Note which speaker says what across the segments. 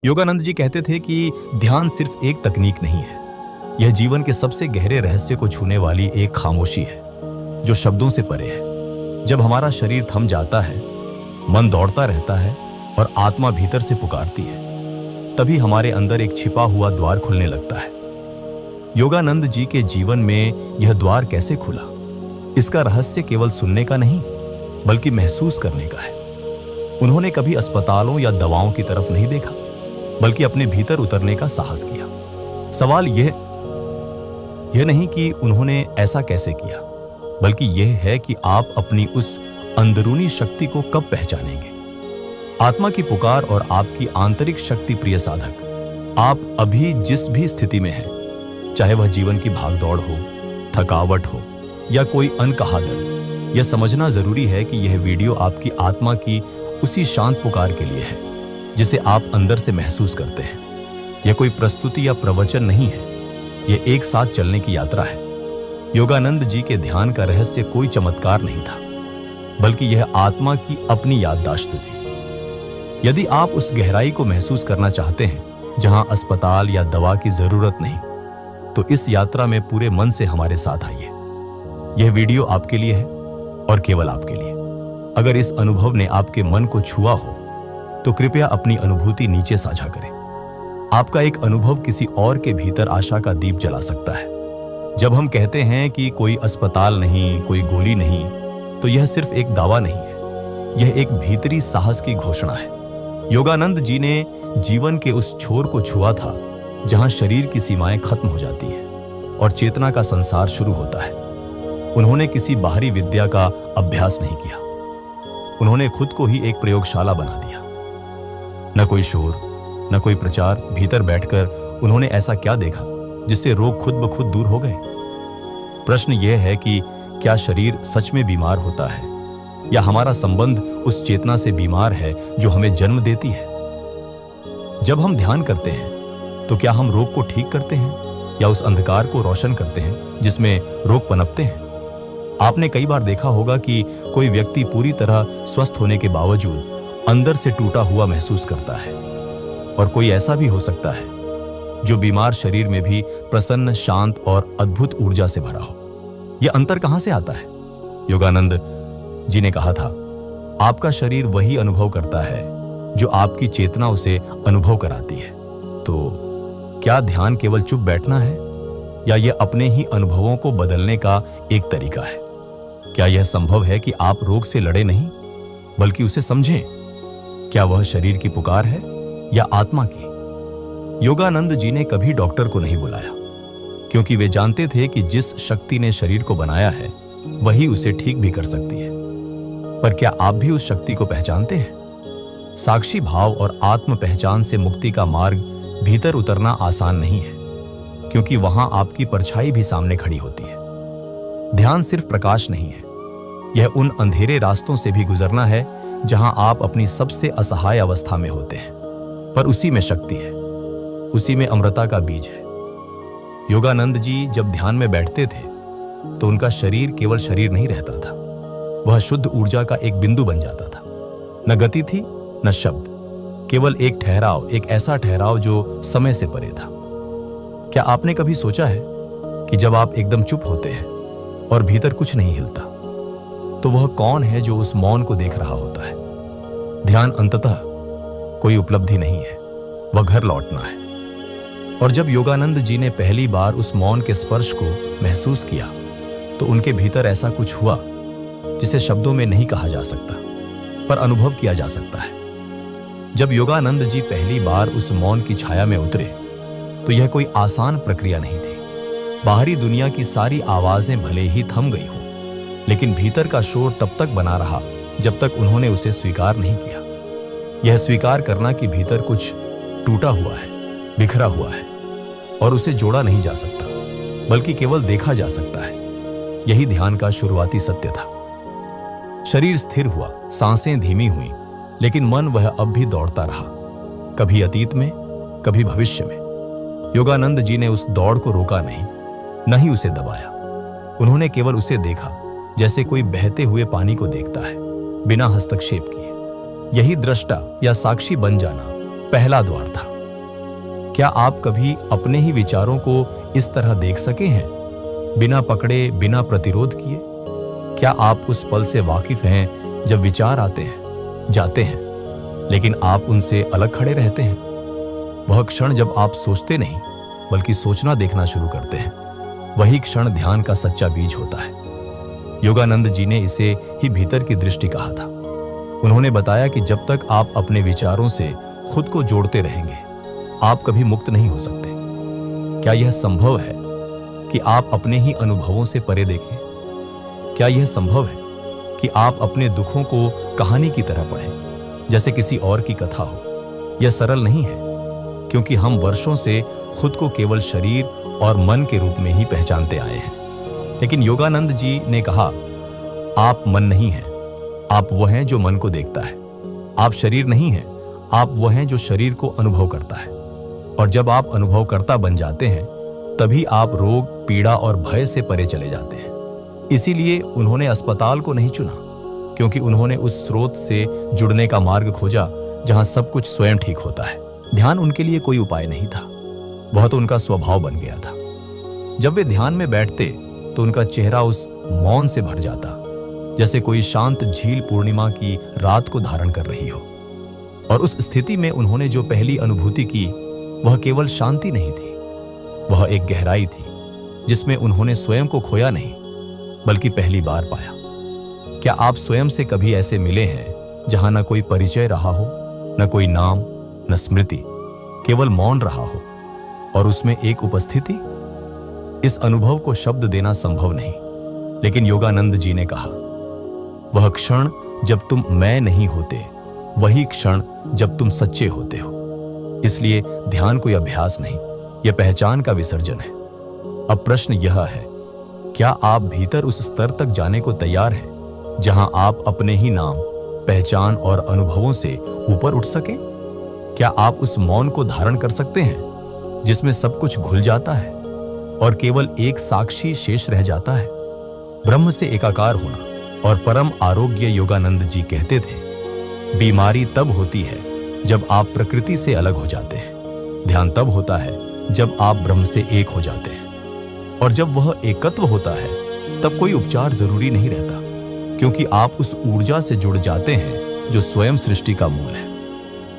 Speaker 1: योगानंद जी कहते थे कि ध्यान सिर्फ एक तकनीक नहीं है, यह जीवन के सबसे गहरे रहस्य को छूने वाली एक खामोशी है जो शब्दों से परे है। जब हमारा शरीर थम जाता है, मन दौड़ता रहता है और आत्मा भीतर से पुकारती है, तभी हमारे अंदर एक छिपा हुआ द्वार खुलने लगता है। योगानंद जी के जीवन में यह द्वार कैसे खुला, इसका रहस्य केवल सुनने का नहीं बल्कि महसूस करने का है। उन्होंने कभी अस्पतालों या दवाओं की तरफ नहीं देखा, बल्कि अपने भीतर उतरने का साहस किया। सवाल यह नहीं कि उन्होंने ऐसा कैसे किया, बल्कि यह है कि आप अपनी उस अंदरूनी शक्ति को कब पहचानेंगे। आत्मा की पुकार और आपकी आंतरिक शक्ति। प्रिय साधक, आप अभी जिस भी स्थिति में हैं, चाहे वह जीवन की भागदौड़ हो, थकावट हो या कोई अनकहा दर्द, यह समझना जरूरी है कि यह वीडियो आपकी आत्मा की उसी शांत पुकार के लिए है जिसे आप अंदर से महसूस करते हैं। यह कोई प्रस्तुति या प्रवचन नहीं है, यह एक साथ चलने की यात्रा है। योगानंद जी के ध्यान का रहस्य कोई चमत्कार नहीं था, बल्कि यह आत्मा की अपनी याददाश्त थी। यदि आप उस गहराई को महसूस करना चाहते हैं जहां अस्पताल या दवा की जरूरत नहीं, तो इस यात्रा में पूरे मन से हमारे साथ आइए। यह वीडियो आपके लिए है और केवल आपके लिए। अगर इस अनुभव ने आपके मन को छुआ हो तो कृपया अपनी अनुभूति नीचे साझा करें। आपका एक अनुभव किसी और के भीतर आशा का दीप जला सकता है। जब हम कहते हैं कि कोई अस्पताल नहीं, कोई गोली नहीं, तो यह सिर्फ एक दावा नहीं है, यह एक भीतरी साहस की घोषणा है। योगानंद जी ने जीवन के उस छोर को छुआ था जहां शरीर की सीमाएं खत्म हो जाती हैं और चेतना का संसार शुरू होता है। उन्होंने किसी बाहरी विद्या का अभ्यास नहीं किया, उन्होंने खुद को ही एक प्रयोगशाला बना दिया। न कोई शोर, न कोई प्रचार। भीतर बैठकर उन्होंने ऐसा क्या देखा जिससे रोग खुद ब खुद दूर हो गए। प्रश्न यह है कि क्या शरीर सच में बीमार होता है, या हमारा संबंध उस चेतना से बीमार है जो हमें जन्म देती है। जब हम ध्यान करते हैं तो क्या हम रोग को ठीक करते हैं या उस अंधकार को रोशन करते हैं जिसमें रोग पनपते हैं। आपने कई बार देखा होगा कि कोई व्यक्ति पूरी तरह स्वस्थ होने के बावजूद अंदर से टूटा हुआ महसूस करता है, और कोई ऐसा भी हो सकता है जो बीमार शरीर में भी प्रसन्न, शांत और अद्भुत ऊर्जा से भरा हो। यह अंतर कहां से आता है? योगानंद जी ने कहा था, आपका शरीर वही अनुभव करता है जो आपकी चेतना उसे अनुभव कराती है। तो क्या ध्यान केवल चुप बैठना है, या यह अपने ही अनुभवों को बदलने का एक तरीका है? क्या यह संभव है कि आप रोग से लड़े नहीं बल्कि उसे समझें? क्या वह शरीर की पुकार है या आत्मा की? योगानंद जी ने कभी डॉक्टर को नहीं बुलाया, क्योंकि वे जानते थे कि जिस शक्ति ने शरीर को बनाया है वही उसे ठीक भी कर सकती है। पर क्या आप भी उस शक्ति को पहचानते हैं? साक्षी भाव और आत्म पहचान से मुक्ति का मार्ग भीतर उतरना आसान नहीं है, क्योंकि वहां आपकी परछाई भी सामने खड़ी होती है। ध्यान सिर्फ प्रकाश नहीं है, यह उन अंधेरे रास्तों से भी गुजरना है जहां आप अपनी सबसे असहाय अवस्था में होते हैं, पर उसी में शक्ति है, उसी में अमृता का बीज है। योगानंद जी जब ध्यान में बैठते थे तो उनका शरीर केवल शरीर नहीं रहता था, वह शुद्ध ऊर्जा का एक बिंदु बन जाता था। न गति थी, न शब्द, केवल एक ठहराव, एक ऐसा ठहराव जो समय से परे था। क्या आपने कभी सोचा है कि जब आप एकदम चुप होते हैं और भीतर कुछ नहीं हिलता, तो वह कौन है जो उस मौन को देख रहा होता है? ध्यान अंततः कोई उपलब्धि नहीं है, वह घर लौटना है। और जब योगानंद जी ने पहली बार उस मौन के स्पर्श को महसूस किया, तो उनके भीतर ऐसा कुछ हुआ जिसे शब्दों में नहीं कहा जा सकता, पर अनुभव किया जा सकता है। जब योगानंद जी पहली बार उस मौन की छाया में उतरे, तो यह कोई आसान प्रक्रिया नहीं थी। बाहरी दुनिया की सारी आवाजें भले ही थम गई हों, लेकिन भीतर का शोर तब तक बना रहा जब तक उन्होंने उसे स्वीकार नहीं किया। यह स्वीकार करना कि भीतर कुछ टूटा हुआ है, बिखरा हुआ है, और उसे जोड़ा नहीं जा सकता, बल्कि केवल देखा जा सकता है, यही ध्यान का शुरुआती सत्य था। शरीर स्थिर हुआ, सांसें धीमी हुई, लेकिन मन वह अब भी दौड़ता रहा, कभी अतीत में, कभी भविष्य में। योगानंद जी ने उस दौड़ को रोका नहीं, न ही उसे दबाया। उन्होंने केवल उसे देखा जैसे कोई बहते हुए पानी को देखता है, बिना हस्तक्षेप किए। यही दृष्टा या साक्षी बन जाना पहला द्वार था। क्या आप कभी अपने ही विचारों को इस तरह देख सके हैं, बिना पकड़े, बिना प्रतिरोध किए? क्या आप उस पल से वाकिफ हैं जब विचार आते हैं, जाते हैं, लेकिन आप उनसे अलग खड़े रहते हैं? वह क्षण जब आप सोचते नहीं बल्कि सोचना देखना शुरू करते हैं, वही क्षण ध्यान का सच्चा बीज होता है। योगानंद जी ने इसे ही भीतर की दृष्टि कहा था। उन्होंने बताया कि जब तक आप अपने विचारों से खुद को जोड़ते रहेंगे, आप कभी मुक्त नहीं हो सकते। क्या यह संभव है कि आप अपने ही अनुभवों से परे देखें? क्या यह संभव है कि आप अपने दुखों को कहानी की तरह पढ़ें, जैसे किसी और की कथा हो? यह सरल नहीं है, क्योंकि हम वर्षों से खुद को केवल शरीर और मन के रूप में ही पहचानते आए हैं। लेकिन योगानंद जी ने कहा, आप मन नहीं हैं, आप वह हैं जो मन को देखता है। आप शरीर नहीं हैं, आप वह हैं जो शरीर को अनुभव करता है। और जब आप अनुभवकर्ता बन जाते हैं, तभी आप रोग, पीड़ा और भय से परे चले जाते हैं। इसीलिए उन्होंने अस्पताल को नहीं चुना, क्योंकि उन्होंने उस स्रोत से जुड़ने का मार्ग खोजा जहां सब कुछ स्वयं ठीक होता है। ध्यान उनके लिए कोई उपाय नहीं था, वह तो उनका स्वभाव बन गया था। जब वे ध्यान में बैठते तो उनका चेहरा उस मौन से भर जाता, जैसे कोई शांत झील पूर्णिमा की रात को धारण कर रही हो। और उस स्थिति में उन्होंने जो पहली अनुभूति की, वह केवल शांति नहीं थी, वह एक गहराई थी जिसमें उन्होंने स्वयं को खोया नहीं, बल्कि पहली बार पाया। क्या आप स्वयं से कभी ऐसे मिले हैं जहां न कोई परिचय रहा हो, न कोई नाम, न स्मृति, केवल मौन रहा हो और उसमें एक उपस्थिति? इस अनुभव को शब्द देना संभव नहीं, लेकिन योगानंद जी ने कहा, वह क्षण जब तुम मैं नहीं होते, वही क्षण जब तुम सच्चे होते हो। इसलिए ध्यान कोई अभ्यास नहीं, यह पहचान का विसर्जन है। अब प्रश्न यह है, क्या आप भीतर उस स्तर तक जाने को तैयार हैं जहां आप अपने ही नाम, पहचान और अनुभवों से ऊपर उठ सकें? क्या आप उस मौन को धारण कर सकते हैं जिसमें सब कुछ घुल जाता है और केवल एक साक्षी शेष रह जाता है? ब्रह्म से एकाकार होना और परम आरोग्य। योगानंद जी कहते थे, बीमारी तब होती है जब आप प्रकृति से अलग हो जाते हैं। ध्यान तब होता है जब आप ब्रह्म से एक हो जाते हैं। और जब वह एकत्व होता है, तब कोई उपचार जरूरी नहीं रहता, क्योंकि आप उस ऊर्जा से जुड़ जाते हैं जो स्वयं सृष्टि का मूल है।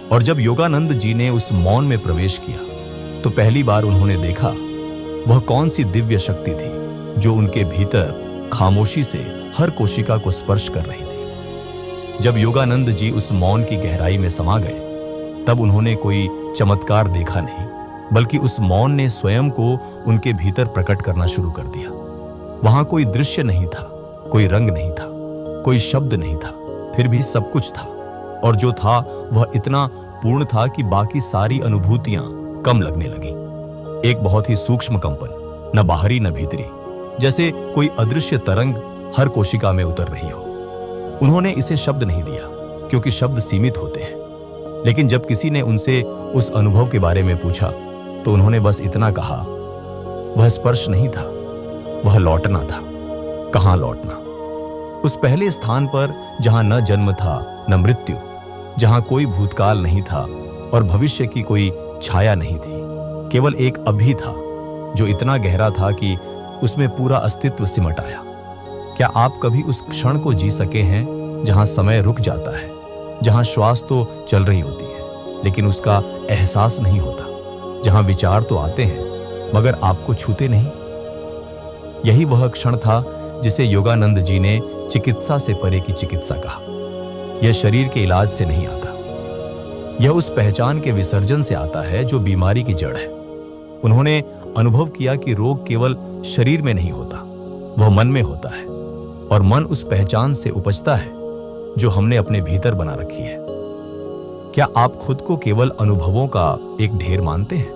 Speaker 1: और जब योगानंद जी ने उस मौन में प्रवेश किया, तो पहली बार उन्होंने देखा वह कौन सी दिव्य शक्ति थी जो उनके भीतर खामोशी से हर कोशिका को स्पर्श कर रही थी। जब योगानंद जी उस मौन की गहराई में समा गए, तब उन्होंने कोई चमत्कार देखा नहीं, बल्कि उस मौन ने स्वयं को उनके भीतर प्रकट करना शुरू कर दिया। वहां कोई दृश्य नहीं था, कोई रंग नहीं था, कोई शब्द नहीं था, फिर भी सब कुछ था। और जो था वह इतना पूर्ण था कि बाकी सारी अनुभूतियां कम लगने लगी। एक बहुत ही सूक्ष्म कंपन, न बाहरी न भीतरी, जैसे कोई अदृश्य तरंग हर कोशिका में उतर रही हो। उन्होंने इसे शब्द नहीं दिया, क्योंकि शब्द सीमित होते हैं। लेकिन जब किसी ने उनसे उस अनुभव के बारे में पूछा, तो उन्होंने बस इतना कहा, वह स्पर्श नहीं था, वह लौटना था। कहां लौटना? उस पहले स्थान पर जहां न जन्म था न मृत्यु, जहां कोई भूतकाल नहीं था और भविष्य की कोई छाया नहीं थी। केवल एक अभी था जो इतना गहरा था कि उसमें पूरा अस्तित्व सिमट आया। क्या आप कभी उस क्षण को जी सके हैं जहां समय रुक जाता है, जहां श्वास तो चल रही होती है लेकिन उसका एहसास नहीं होता, जहां विचार तो आते हैं मगर आपको छूते नहीं? यही वह क्षण था जिसे योगानंद जी ने चिकित्सा से परे की चिकित्सा कहा। यह शरीर के इलाज से नहीं आता, यह उस पहचान के विसर्जन से आता है जो बीमारी की जड़ है। उन्होंने अनुभव किया कि रोग केवल शरीर में नहीं होता, वह मन में होता है, और मन उस पहचान से उपजता है जो हमने अपने भीतर बना रखी है। क्या आप खुद को केवल अनुभवों का एक ढेर मानते हैं?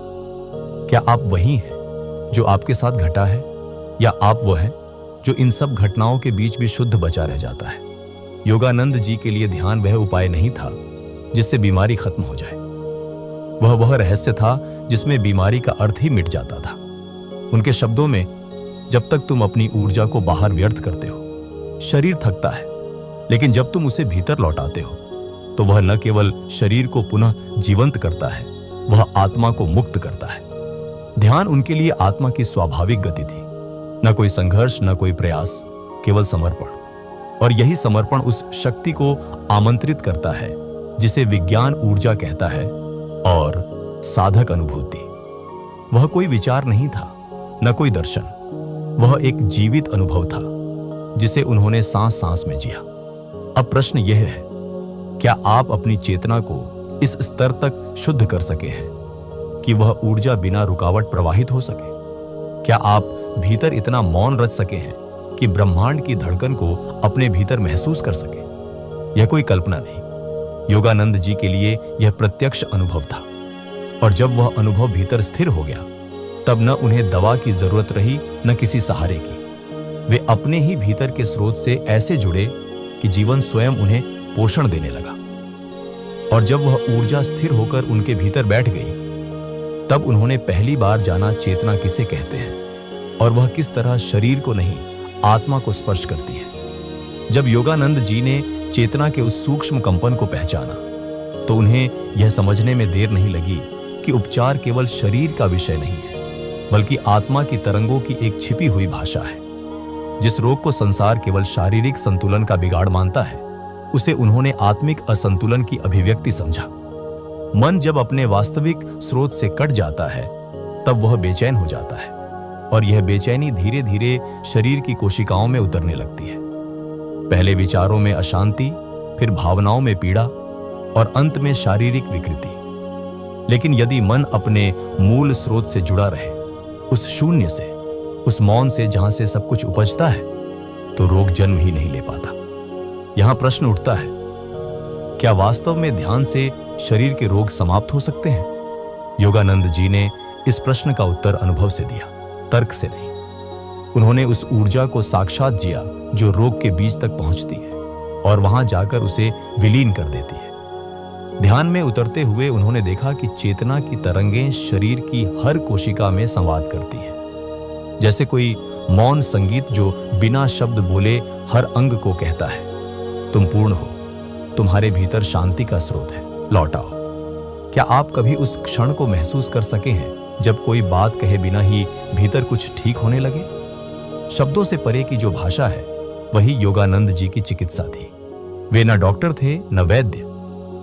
Speaker 1: क्या आप वही हैं जो आपके साथ घटा है, या आप वह हैं जो इन सब घटनाओं के बीच भी शुद्ध बचा रह जाता है? योगानंद जी के लिए ध्यान वह उपाय नहीं था जिससे बीमारी खत्म हो जाए, वह रहस्य था जिसमें बीमारी का अर्थ ही मिट जाता था। उनके शब्दों में, जब तक तुम अपनी ऊर्जा को बाहर व्यर्थ करते हो, शरीर थकता है, लेकिन जब तुम उसे भीतर लौटाते हो, तो वह न केवल शरीर को पुनः जीवंत करता है, वह आत्मा को मुक्त करता है। ध्यान उनके लिए आत्मा की स्वाभाविक गति थी, न कोई संघर्ष, न कोई प्रयास, केवल समर्पण। और यही समर्पण उस शक्ति को आमंत्रित करता है जिसे विज्ञान ऊर्जा कहता है और साधक अनुभूति। वह कोई विचार नहीं था, न कोई दर्शन, वह एक जीवित अनुभव था जिसे उन्होंने सांस सांस में जिया। अब प्रश्न यह है, क्या आप अपनी चेतना को इस स्तर तक शुद्ध कर सके हैं कि वह ऊर्जा बिना रुकावट प्रवाहित हो सके? क्या आप भीतर इतना मौन रच सके हैं कि ब्रह्मांड की धड़कन को अपने भीतर महसूस कर सके? यह कोई कल्पना नहीं, योगानंद जी के लिए यह प्रत्यक्ष अनुभव था। और जब वह अनुभव भीतर स्थिर हो गया, तब न उन्हें दवा की जरूरत रही, न किसी सहारे की। वे अपने ही भीतर के स्रोत से ऐसे जुड़े कि जीवन स्वयं उन्हें पोषण देने लगा। और जब वह ऊर्जा स्थिर होकर उनके भीतर बैठ गई, तब उन्होंने पहली बार जाना चेतना किसे कहते हैं और वह किस तरह शरीर को नहीं, आत्मा को स्पर्श करती है। जब योगानंद जी ने चेतना के उस सूक्ष्म कंपन को पहचाना, तो उन्हें यह समझने में देर नहीं लगी कि उपचार केवल शरीर का विषय नहीं है, बल्कि आत्मा की तरंगों की एक छिपी हुई भाषा है। जिस रोग को संसार केवल शारीरिक संतुलन का बिगाड़ मानता है, उसे उन्होंने आत्मिक असंतुलन की अभिव्यक्ति समझा। मन जब अपने वास्तविक स्रोत से कट जाता है, तब वह बेचैन हो जाता है, और यह बेचैनी धीरे धीरे शरीर की कोशिकाओं में उतरने लगती है। पहले विचारों में अशांति, फिर भावनाओं में पीड़ा और अंत में शारीरिक विकृति। लेकिन यदि मन अपने मूल स्रोत से जुड़ा रहे, उस शून्य से, उस मौन से जहां से सब कुछ उपजता है, तो रोग जन्म ही नहीं ले पाता। यहां प्रश्न उठता है, क्या वास्तव में ध्यान से शरीर के रोग समाप्त हो सकते हैं? योगानंद जी ने इस प्रश्न का उत्तर अनुभव से दिया, तर्क से नहीं। उन्होंने उस ऊर्जा को साक्षात जिया जो रोग के बीज तक पहुंचती है और वहां जाकर उसे विलीन कर देती है। ध्यान में उतरते हुए उन्होंने देखा कि चेतना की तरंगें शरीर की हर कोशिका में संवाद करती हैं, जैसे कोई मौन संगीत जो बिना शब्द बोले हर अंग को कहता है, तुम पूर्ण हो, तुम्हारे भीतर शांति का स्रोत है, लौट आओ। क्या आप कभी उस क्षण को महसूस कर सके हैं जब कोई बात कहे बिना ही भीतर कुछ ठीक होने लगे? शब्दों से परे की जो भाषा है, वही योगानंद जी की चिकित्सा थी। वे न डॉक्टर थे, न वैद्य,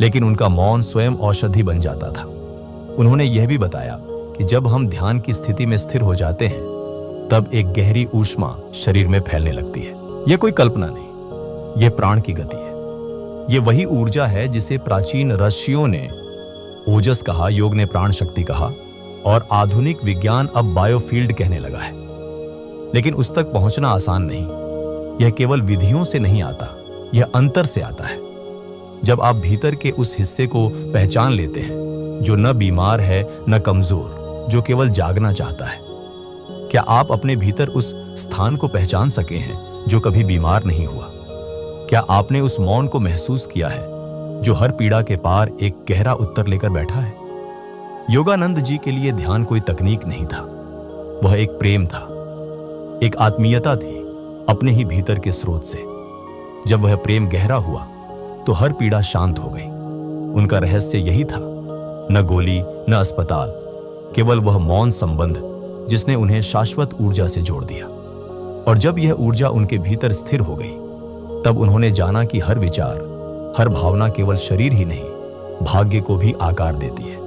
Speaker 1: लेकिन उनका मौन स्वयं औषधि बन जाता था। उन्होंने यह भी बताया कि जब हम ध्यान की स्थिति में स्थिर हो जाते हैं, तब एक गहरी ऊष्मा शरीर में फैलने लगती है। यह कोई कल्पना नहीं, यह प्राण की गति है। यह वही ऊर्जा है जिसे प्राचीन ऋषियों ने ओजस कहा, योग ने प्राण शक्ति कहा, और आधुनिक विज्ञान अब बायोफील्ड कहने लगा है। लेकिन उस तक पहुंचना आसान नहीं। यह केवल विधियों से नहीं आता, यह अंतर से आता है। जब आप भीतर के उस हिस्से को पहचान लेते हैं जो न बीमार है न कमजोर, जो केवल जागना चाहता है। क्या आप अपने भीतर उस स्थान को पहचान सके हैं जो कभी बीमार नहीं हुआ? क्या आपने उस मौन को महसूस किया है जो हर पीड़ा के पार एक गहरा उत्तर लेकर बैठा है? योगानंद जी के लिए ध्यान कोई तकनीक नहीं था, वह एक प्रेम था, एक आत्मीयता थी अपने ही भीतर के स्रोत से। जब वह प्रेम गहरा हुआ तो हर पीड़ा शांत हो गई। उनका रहस्य यही था, न गोली न अस्पताल, केवल वह मौन संबंध जिसने उन्हें शाश्वत ऊर्जा से जोड़ दिया। और जब यह ऊर्जा उनके भीतर स्थिर हो गई, तब उन्होंने जाना कि हर विचार, हर भावना केवल शरीर ही नहीं, भाग्य को भी आकार देती है।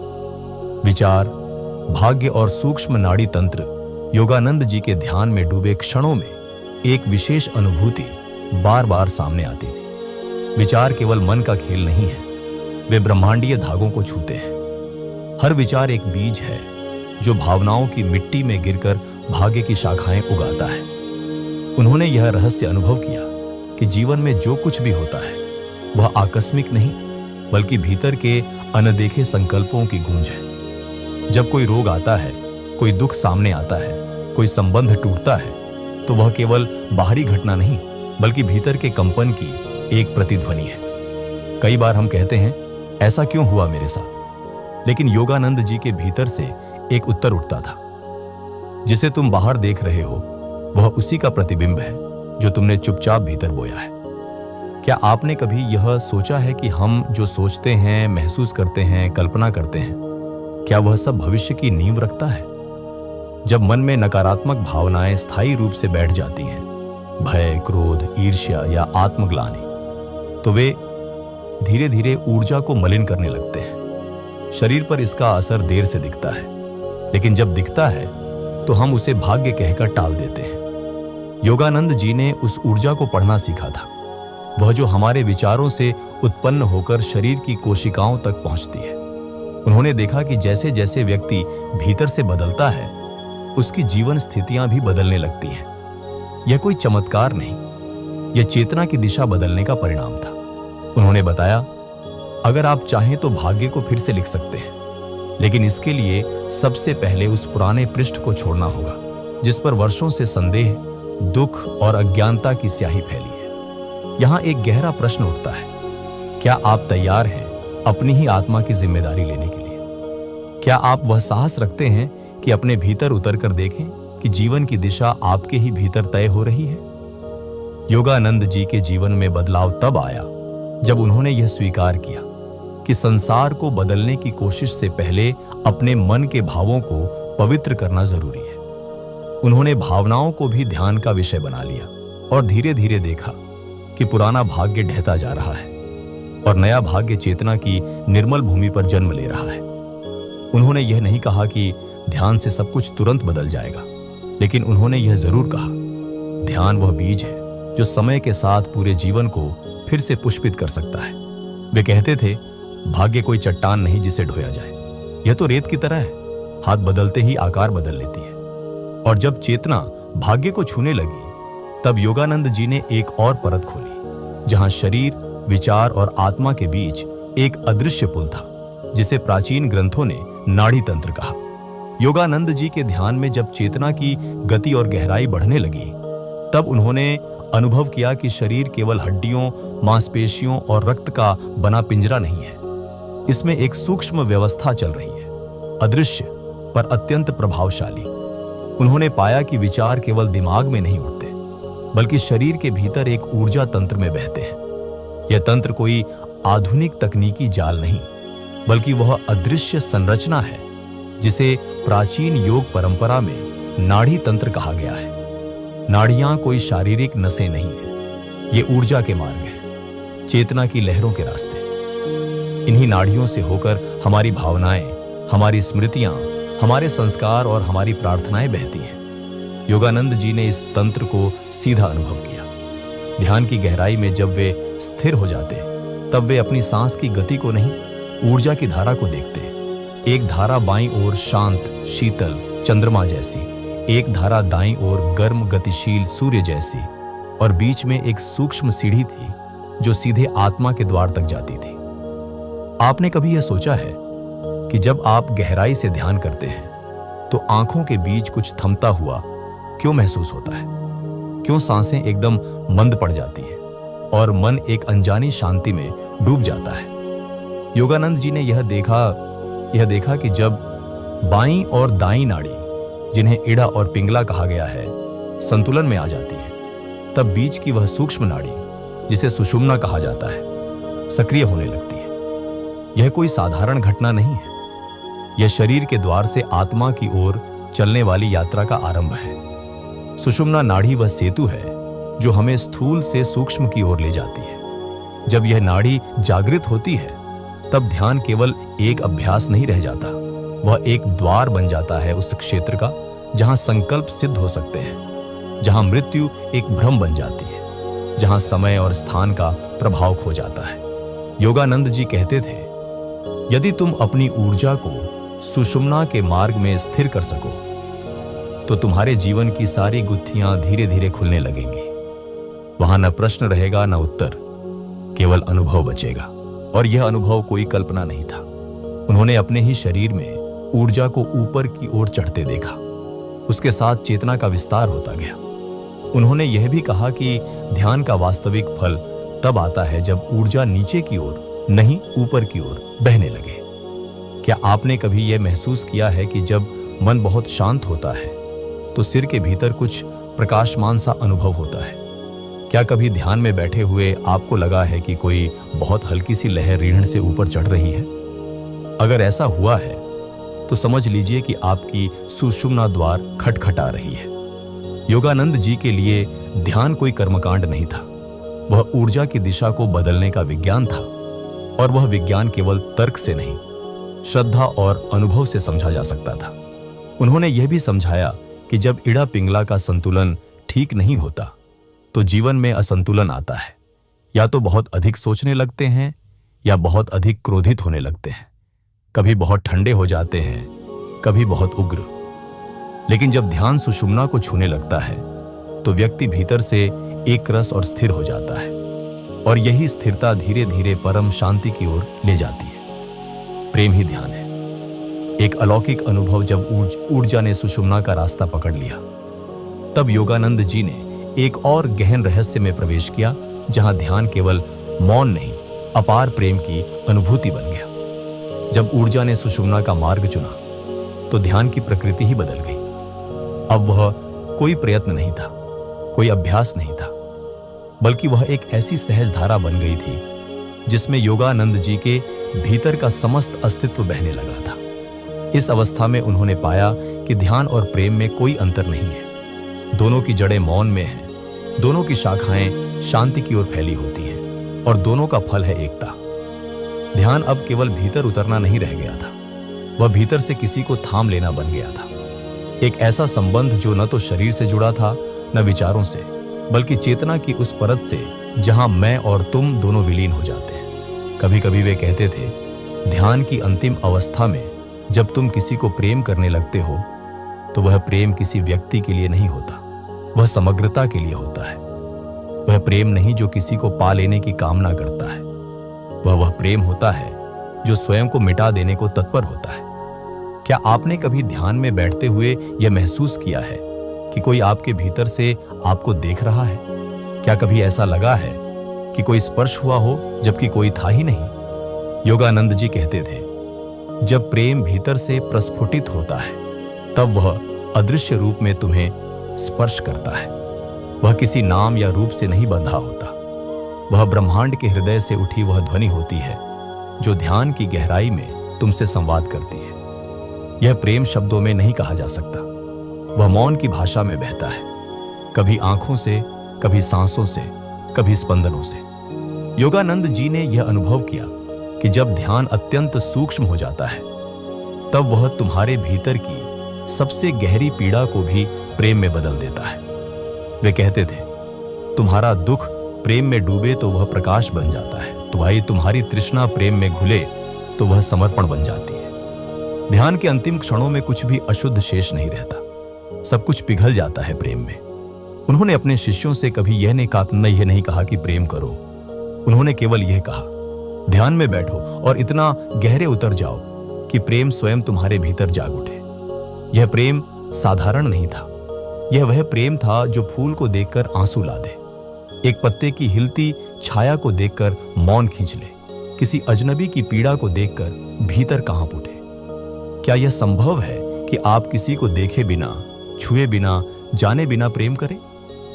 Speaker 1: विचार, भाग्य और सूक्ष्म नाड़ी तंत्र योगानंद जी के ध्यान में डूबे क्षणों में एक विशेष अनुभूति बार बार सामने आती थी। विचार केवल मन का खेल नहीं है, वे ब्रह्मांडीय धागों को छूते हैं। हर विचार एक बीज है जो भावनाओं की मिट्टी में गिरकर भाग्य की शाखाएं उगाता है। उन्होंने यह रहस्य अनुभव किया कि जीवन में जो कुछ भी होता है वह आकस्मिक नहीं, बल्कि भीतर के अनदेखे संकल्पों की गूंज है। जब कोई रोग आता है, कोई दुख सामने आता है, कोई संबंध टूटता है, तो वह केवल बाहरी घटना नहीं, बल्कि भीतर के कंपन की एक प्रतिध्वनि है। कई बार हम कहते हैं, ऐसा क्यों हुआ मेरे साथ? लेकिन योगानंद जी के भीतर से एक उत्तर उठता था, जिसे तुम बाहर देख रहे हो वह उसी का प्रतिबिंब है जो तुमने चुपचाप भीतर बोया है। क्या आपने कभी यह सोचा है कि हम जो सोचते हैं, महसूस करते हैं, कल्पना करते हैं, क्या वह सब भविष्य की नींव रखता है? जब मन में नकारात्मक भावनाएं स्थायी रूप से बैठ जाती हैं, भय, क्रोध, ईर्ष्या या आत्मग्लानि, तो वे धीरे धीरे ऊर्जा को मलिन करने लगते हैं। शरीर पर इसका असर देर से दिखता है, लेकिन जब दिखता है तो हम उसे भाग्य कहकर टाल देते हैं। योगानंद जी ने उस ऊर्जा को पढ़ना सीखा था, वह जो हमारे विचारों से उत्पन्न होकर शरीर की कोशिकाओं तक पहुंचती है। उन्होंने देखा कि जैसे जैसे व्यक्ति भीतर से बदलता है, उसकी जीवन स्थितियां भी बदलने लगती हैं। यह कोई चमत्कार नहीं, यह चेतना की दिशा बदलने का परिणाम था। उन्होंने बताया, अगर आप चाहें तो भाग्य को फिर से लिख सकते हैं, लेकिन इसके लिए सबसे पहले उस पुराने पृष्ठ को छोड़ना होगा जिस पर वर्षों से संदेह, दुख और अज्ञानता की स्याही फैली है। यहां एक गहरा प्रश्न उठता है, क्या आप तैयार हैं अपनी ही आत्मा की जिम्मेदारी लेने के लिए? क्या आप वह साहस रखते हैं कि अपने भीतर उतरकर देखें कि जीवन की दिशा आपके ही भीतर तय हो रही है? योगानंद जी के जीवन में बदलाव तब आया जब उन्होंने यह स्वीकार किया कि संसार को बदलने की कोशिश से पहले अपने मन के भावों को पवित्र करना जरूरी है। उन्होंने भावनाओं को भी ध्यान का विषय बना लिया और धीरे धीरे देखा कि पुराना भाग्य ढहता जा रहा है और नया भाग्य चेतना की निर्मल भूमि पर जन्म ले रहा है। उन्होंने यह नहीं कहा कि ध्यान से सब कुछ तुरंत बदल जाएगा, लेकिन उन्होंने यह जरूर कहा, ध्यान वह बीज है जो समय के साथ पूरे जीवन को फिर से पुष्पित कर सकता है। वे कहते थे, भाग्य कोई चट्टान नहीं जिसे ढोया जाए, यह तो रेत की तरह है, हाथ बदलते ही आकार बदल लेती है। और जब चेतना भाग्य को छूने लगी, तब योगानंद जी ने एक और परत खोली, जहां शरीर, विचार और आत्मा के बीच एक अदृश्य पुल था, जिसे प्राचीन ग्रंथों ने नाड़ी तंत्र कहा। योगानंद जी के ध्यान में जब चेतना की गति और गहराई बढ़ने लगी, तब उन्होंने अनुभव किया कि शरीर केवल हड्डियों, मांसपेशियों और रक्त का बना पिंजरा नहीं है। इसमें एक सूक्ष्म व्यवस्था चल रही है, अदृश्य पर अत्यंत प्रभावशाली। उन्होंने पाया कि विचार केवल दिमाग में नहीं उठते, बल्कि शरीर के भीतर एक ऊर्जा तंत्र में बहते हैं। यह तंत्र कोई आधुनिक तकनीकी जाल नहीं, बल्कि वह अदृश्य संरचना है जिसे प्राचीन योग परंपरा में नाड़ी तंत्र कहा गया है। नाड़ियां कोई शारीरिक नसें नहीं है, ये ऊर्जा के मार्ग हैं, चेतना की लहरों के रास्ते। इन्हीं नाड़ियों से होकर हमारी भावनाएं, हमारी स्मृतियां, हमारे संस्कार और हमारी प्रार्थनाएं बहती हैं। योगानंद जी ने इस तंत्र को सीधा अनुभव किया। ध्यान की गहराई में जब वे स्थिर हो जाते, तब वे अपनी सांस की गति को नहीं, ऊर्जा की धारा को देखते। एक धारा बाईं ओर शांत, शीतल चंद्रमा जैसी, एक धारा दाईं ओर गर्म, गतिशील सूर्य जैसी, और बीच में एक सूक्ष्म सीढ़ी थी जो सीधे आत्मा के द्वार तक जाती थी। आपने कभी यह सोचा है कि जब आप गहराई से ध्यान करते हैं तो आंखों के बीच कुछ थमता हुआ क्यों महसूस होता है? क्यों सांसें एकदम मंद पड़ जाती हैं और मन एक अनजानी शांति में डूब जाता है? योगानंद जी ने यह देखा कि जब बाईं और दाईं नाड़ी, जिन्हें इड़ा और पिंगला कहा गया है, संतुलन में आ जाती है, तब बीच की वह सूक्ष्म नाड़ी, जिसे सुषुम्ना कहा जाता है, सक्रिय होने लगती है। यह कोई साधारण घटना नहीं है, यह शरीर के द्वार से आत्मा की ओर चलने वाली यात्रा का आरंभ है। सुषुम्ना नाड़ी वह सेतु है जो हमें स्थूल से सूक्ष्म की ओर ले जाती है। जब यह नाड़ी जागृत होती है, तब ध्यान केवल एक अभ्यास नहीं रह जाता, वह एक द्वार बन जाता है उस क्षेत्र का जहां संकल्प सिद्ध हो सकते हैं, जहां मृत्यु एक भ्रम बन जाती है, जहां समय और स्थान का प्रभाव खो जाता है। योगानंद जी कहते थे, यदि तुम अपनी ऊर्जा को सुषुम्ना के मार्ग में स्थिर कर सको, तो तुम्हारे जीवन की सारी गुत्थियां धीरे धीरे खुलने लगेंगी। वहां न प्रश्न रहेगा, न उत्तर, केवल अनुभव बचेगा। और यह अनुभव कोई कल्पना नहीं था। उन्होंने अपने ही शरीर में ऊर्जा को ऊपर की ओर चढ़ते देखा, उसके साथ चेतना का विस्तार होता गया। उन्होंने यह भी कहा कि ध्यान का वास्तविक फल तब आता है जब ऊर्जा नीचे की ओर नहीं, ऊपर की ओर बहने लगे। क्या आपने कभी यह महसूस किया है कि जब मन बहुत शांत होता है तो सिर के भीतर कुछ प्रकाशमान सा अनुभव होता है? क्या कभी ध्यान में बैठे हुए आपको लगा है कि कोई बहुत हल्की सी लहर रीढ़ से ऊपर चढ़ रही है? अगर ऐसा हुआ है तो समझ लीजिए कि आपकी सुषुम्ना द्वार खटखटा रही है। योगानंद जी के लिए ध्यान कोई कर्मकांड नहीं था, वह ऊर्जा की दिशा को बदलने का विज्ञान था। और वह विज्ञान केवल तर्क से नहीं, श्रद्धा और अनुभव से समझा जा सकता था। उन्होंने यह भी समझाया कि जब इड़ा पिंगला का संतुलन ठीक नहीं होता तो जीवन में असंतुलन आता है। या तो बहुत अधिक सोचने लगते हैं या बहुत अधिक क्रोधित होने लगते हैं। कभी बहुत ठंडे हो जाते हैं, कभी बहुत उग्र। लेकिन जब ध्यान सुषुम्ना को छूने लगता है तो व्यक्ति भीतर से एक रस और स्थिर हो जाता है, और यही स्थिरता धीरे धीरे परम शांति की ओर ले जाती है। प्रेम ही ध्यान है। एक अलौकिक अनुभव जब ऊर्जा ने सुषुम्ना का रास्ता पकड़ लिया, तब योगानंद जी ने एक और गहन रहस्य में प्रवेश किया, जहां ध्यान केवल मौन नहीं, अपार प्रेम की अनुभूति बन गया। जब ऊर्जा ने सुषुम्ना का मार्ग चुना तो ध्यान की प्रकृति ही बदल गई। अब वह कोई प्रयत्न नहीं था, कोई अभ्यास नहीं था, बल्कि वह एक ऐसी सहज धारा बन गई थी जिसमें योगानंद जी के भीतर का समस्त अस्तित्व बहने लगा था। इस अवस्था में उन्होंने पाया कि ध्यान और प्रेम में कोई अंतर नहीं है। दोनों की जड़ें मौन में हैं, दोनों की शाखाएं शांति की ओर फैली होती हैं, और दोनों का फल है एकता। ध्यान अब केवल भीतर उतरना नहीं रह गया था, वह भीतर से किसी को थाम लेना बन गया था। एक ऐसा संबंध जो न तो शरीर से जुड़ा था, न विचारों से, बल्कि चेतना की उस परत से जहां मैं और तुम दोनों विलीन हो जाते हैं। कभी कभी वे कहते थे, ध्यान की अंतिम अवस्था में जब तुम किसी को प्रेम करने लगते हो तो वह प्रेम किसी व्यक्ति के लिए नहीं होता, वह समग्रता के लिए होता है। वह प्रेम नहीं जो किसी को पा लेने की कामना करता है, वह प्रेम होता है जो स्वयं को मिटा देने को तत्पर होता है। क्या आपने कभी ध्यान में बैठते हुए यह महसूस किया है कि कोई आपके भीतर से आपको देख रहा है? क्या कभी ऐसा लगा है कि कोई स्पर्श हुआ हो जबकि कोई था ही नहीं? योगानंद जी कहते थे, जब प्रेम भीतर से प्रस्फुटित होता है तब वह अदृश्य रूप में तुम्हें स्पर्श करता है। वह किसी नाम या रूप से नहीं बंधा होता, वह ब्रह्मांड के हृदय से उठी वह ध्वनि होती है जो ध्यान की गहराई में तुमसे संवाद करती है। यह प्रेम शब्दों में नहीं कहा जा सकता, वह मौन की भाषा में बहता है, कभी आंखों से, कभी सांसों से, कभी स्पंदनों से। योगानंद जी ने यह अनुभव किया कि जब ध्यान अत्यंत सूक्ष्म हो जाता है तब वह तुम्हारे भीतर की सबसे गहरी पीड़ा को भी प्रेम में बदल देता है। वे कहते थे, तुम्हारा दुख प्रेम में डूबे तो वह प्रकाश बन जाता है, तुम्हारी तृष्णा प्रेम में घुले तो वह समर्पण बन जाती है। ध्यान के अंतिम क्षणों में कुछ भी अशुद्ध शेष नहीं रहता, सब कुछ पिघल जाता है प्रेम में। उन्होंने अपने शिष्यों से कभी यह नहीं कहा कि प्रेम करो। उन्होंने केवल यह कहा, ध्यान में बैठो और इतना गहरे उतर जाओ कि प्रेम स्वयं तुम्हारे भीतर जाग उठे। यह प्रेम साधारण नहीं था, यह वह प्रेम था जो फूल को देखकर आंसू ला दे, एक पत्ते की हिलती छाया को देखकर मौन खींच ले, किसी अजनबी की पीड़ा को देखकर भीतर कांप उठे। क्या यह संभव है कि आप किसी को देखे बिना, छुए बिना, जाने बिना प्रेम करें?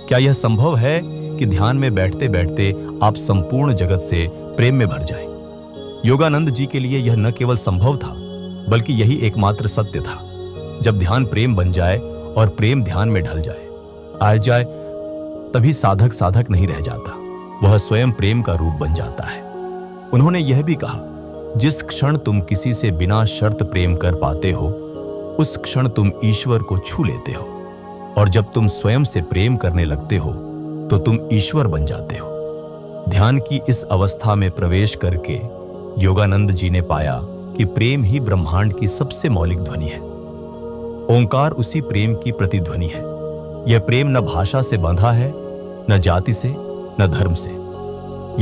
Speaker 1: क्या यह संभव है कि ध्यान में बैठते बैठते आप संपूर्ण जगत से प्रेम में भर जाएं? योगानंद जी के लिए यह न केवल संभव था, बल्कि यही एकमात्र सत्य था। जब ध्यान प्रेम बन जाए और प्रेम ध्यान में ढल जाए, आ जाए, तभी साधक नहीं रह जाता, वह स्वयं प्रेम का रूप बन जाता है। उन्होंने यह भी कहा, जिस क्षण तुम किसी से बिना शर्त प्रेम कर पाते हो, उस क्षण तुम ईश्वर को छू लेते हो, और जब तुम स्वयं से प्रेम करने लगते हो तो तुम ईश्वर बन जाते हो। ध्यान की इस अवस्था में प्रवेश करके योगानंद जी ने पाया कि प्रेम ही ब्रह्मांड की सबसे मौलिक ध्वनि है। ओंकार उसी प्रेम की प्रतिध्वनि है। यह प्रेम न भाषा से बंधा है, न जाति से, न धर्म से।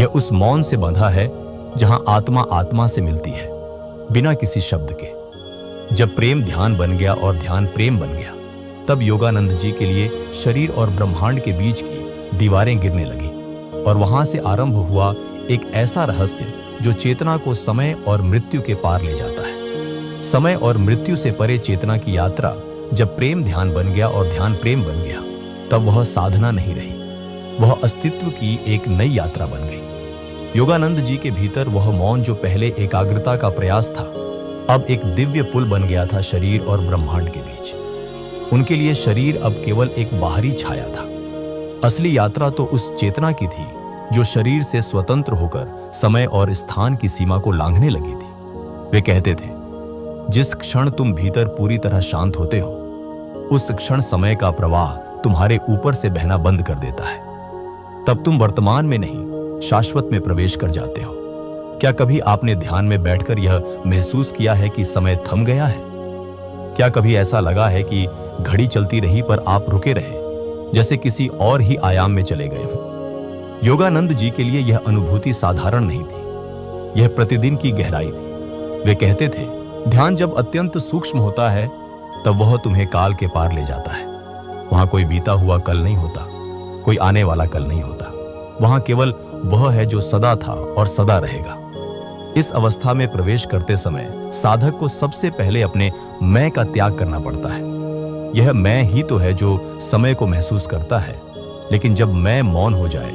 Speaker 1: यह उस मौन से बंधा है जहां आत्मा आत्मा से मिलती है, बिना किसी शब्द के। जब प्रेम ध्यान बन गया और ध्यान प्रेम बन गया, तब योगानंद जी के लिए शरीर और ब्रह्मांड के बीच की दीवारें गिरने लगी, और वहां से आरंभ हुआ एक ऐसा रहस्य जो चेतना को समय और मृत्यु के पार ले जाता है। समय और मृत्यु से परे चेतना की यात्रा जब प्रेम ध्यान बन गया और ध्यान प्रेम बन गया, तब वह साधना नहीं रही, वह अस्तित्व की एक नई यात्रा बन गई। योगानंद जी के भीतर वह मौन जो पहले एकाग्रता का प्रयास था, अब एक दिव्य पुल बन गया था शरीर और ब्रह्मांड के बीच। उनके लिए शरीर अब केवल एक बाहरी छाया था। असली यात्रा तो उस चेतना की थी जो शरीर से स्वतंत्र होकर समय और स्थान की सीमा को लांघने लगी थी। वे कहते थे, जिस क्षण तुम भीतर पूरी तरह शांत होते हो, उस क्षण समय का प्रवाह तुम्हारे ऊपर से बहना बंद कर देता है। तब तुम वर्तमान में नहीं, शाश्वत में प्रवेश कर जाते हो। क्या कभी आपने ध्यान में बैठकर यह महसूस किया है कि समय थम गया है? क्या कभी ऐसा लगा है कि घड़ी चलती रही पर आप रुके रहे, जैसे किसी और ही आयाम में चले गए हो? योगानंद जी के लिए यह अनुभूति साधारण नहीं थी, यह प्रतिदिन की गहराई थी। वे कहते थे, ध्यान जब अत्यंत सूक्ष्म होता है तब वह तुम्हें काल के पार ले जाता है। वहां कोई बीता हुआ कल नहीं होता, कोई आने वाला कल नहीं होता। वहां केवल वह है जो सदा था और सदा रहेगा। इस अवस्था में प्रवेश करते समय साधक को सबसे पहले अपने मैं का त्याग करना पड़ता है। यह मैं ही तो है जो समय को महसूस करता है, लेकिन जब मैं मौन हो जाए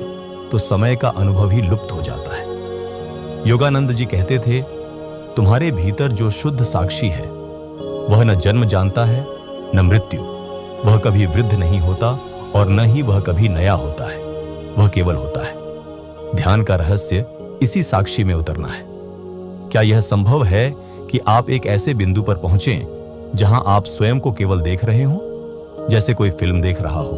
Speaker 1: तो समय का अनुभव ही लुप्त हो जाता है। योगानंद जी कहते थे, तुम्हारे भीतर जो शुद्ध साक्षी है वह न जन्म जानता है न मृत्यु। वह कभी वृद्ध नहीं होता और न ही वह कभी नया होता है, वह केवल होता है। ध्यान का रहस्य इसी साक्षी में उतरना है। क्या यह संभव है कि आप एक ऐसे बिंदु पर पहुंचें जहां आप स्वयं को केवल देख रहे हो, जैसे कोई फिल्म देख रहा हो?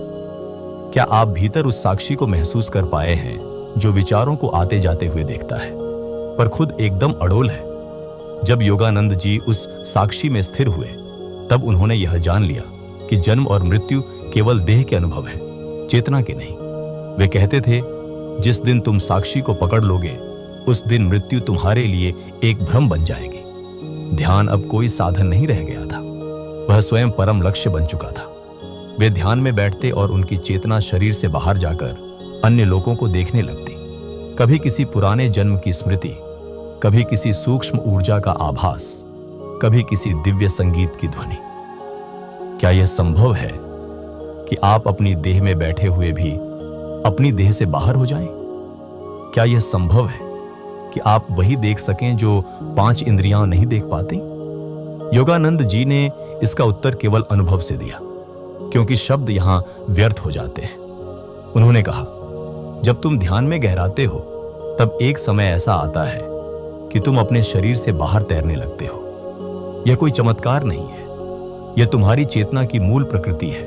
Speaker 1: क्या आप भीतर उस साक्षी को महसूस कर पाए हैं जो विचारों को आते जाते हुए देखता है पर खुद एकदम अड़ोल है? जब योगानंद जी उस साक्षी में स्थिर हुए तब उन्होंने यह जान लिया कि जन्म और मृत्यु केवल देह के अनुभव है, चेतना के नहीं। वे कहते थे, जिस दिन तुम साक्षी को पकड़ लोगे उस दिन मृत्यु तुम्हारे लिए एक भ्रम बन जाएगी। ध्यान अब कोई साधन नहीं रह गया था, वह स्वयं परम लक्ष्य बन चुका था। वे ध्यान में बैठते और उनकी चेतना शरीर से बाहर जाकर अन्य लोगों को देखने लगती। कभी किसी पुराने जन्म की स्मृति, कभी किसी सूक्ष्म ऊर्जा का आभास, कभी किसी दिव्य संगीत की ध्वनि। क्या यह संभव है कि आप अपनी देह में बैठे हुए भी अपनी देह से बाहर हो जाएं? क्या यह संभव है कि आप वही देख सकें जो 5 इंद्रियां नहीं देख पाती? योगानंद जी ने इसका उत्तर केवल अनुभव से दिया, क्योंकि शब्द यहां व्यर्थ हो जाते हैं। उन्होंने कहा, जब तुम ध्यान में गहराते हो तब एक समय ऐसा आता है कि तुम अपने शरीर से बाहर तैरने लगते हो। यह कोई चमत्कार नहीं है, यह तुम्हारी चेतना की मूल प्रकृति है।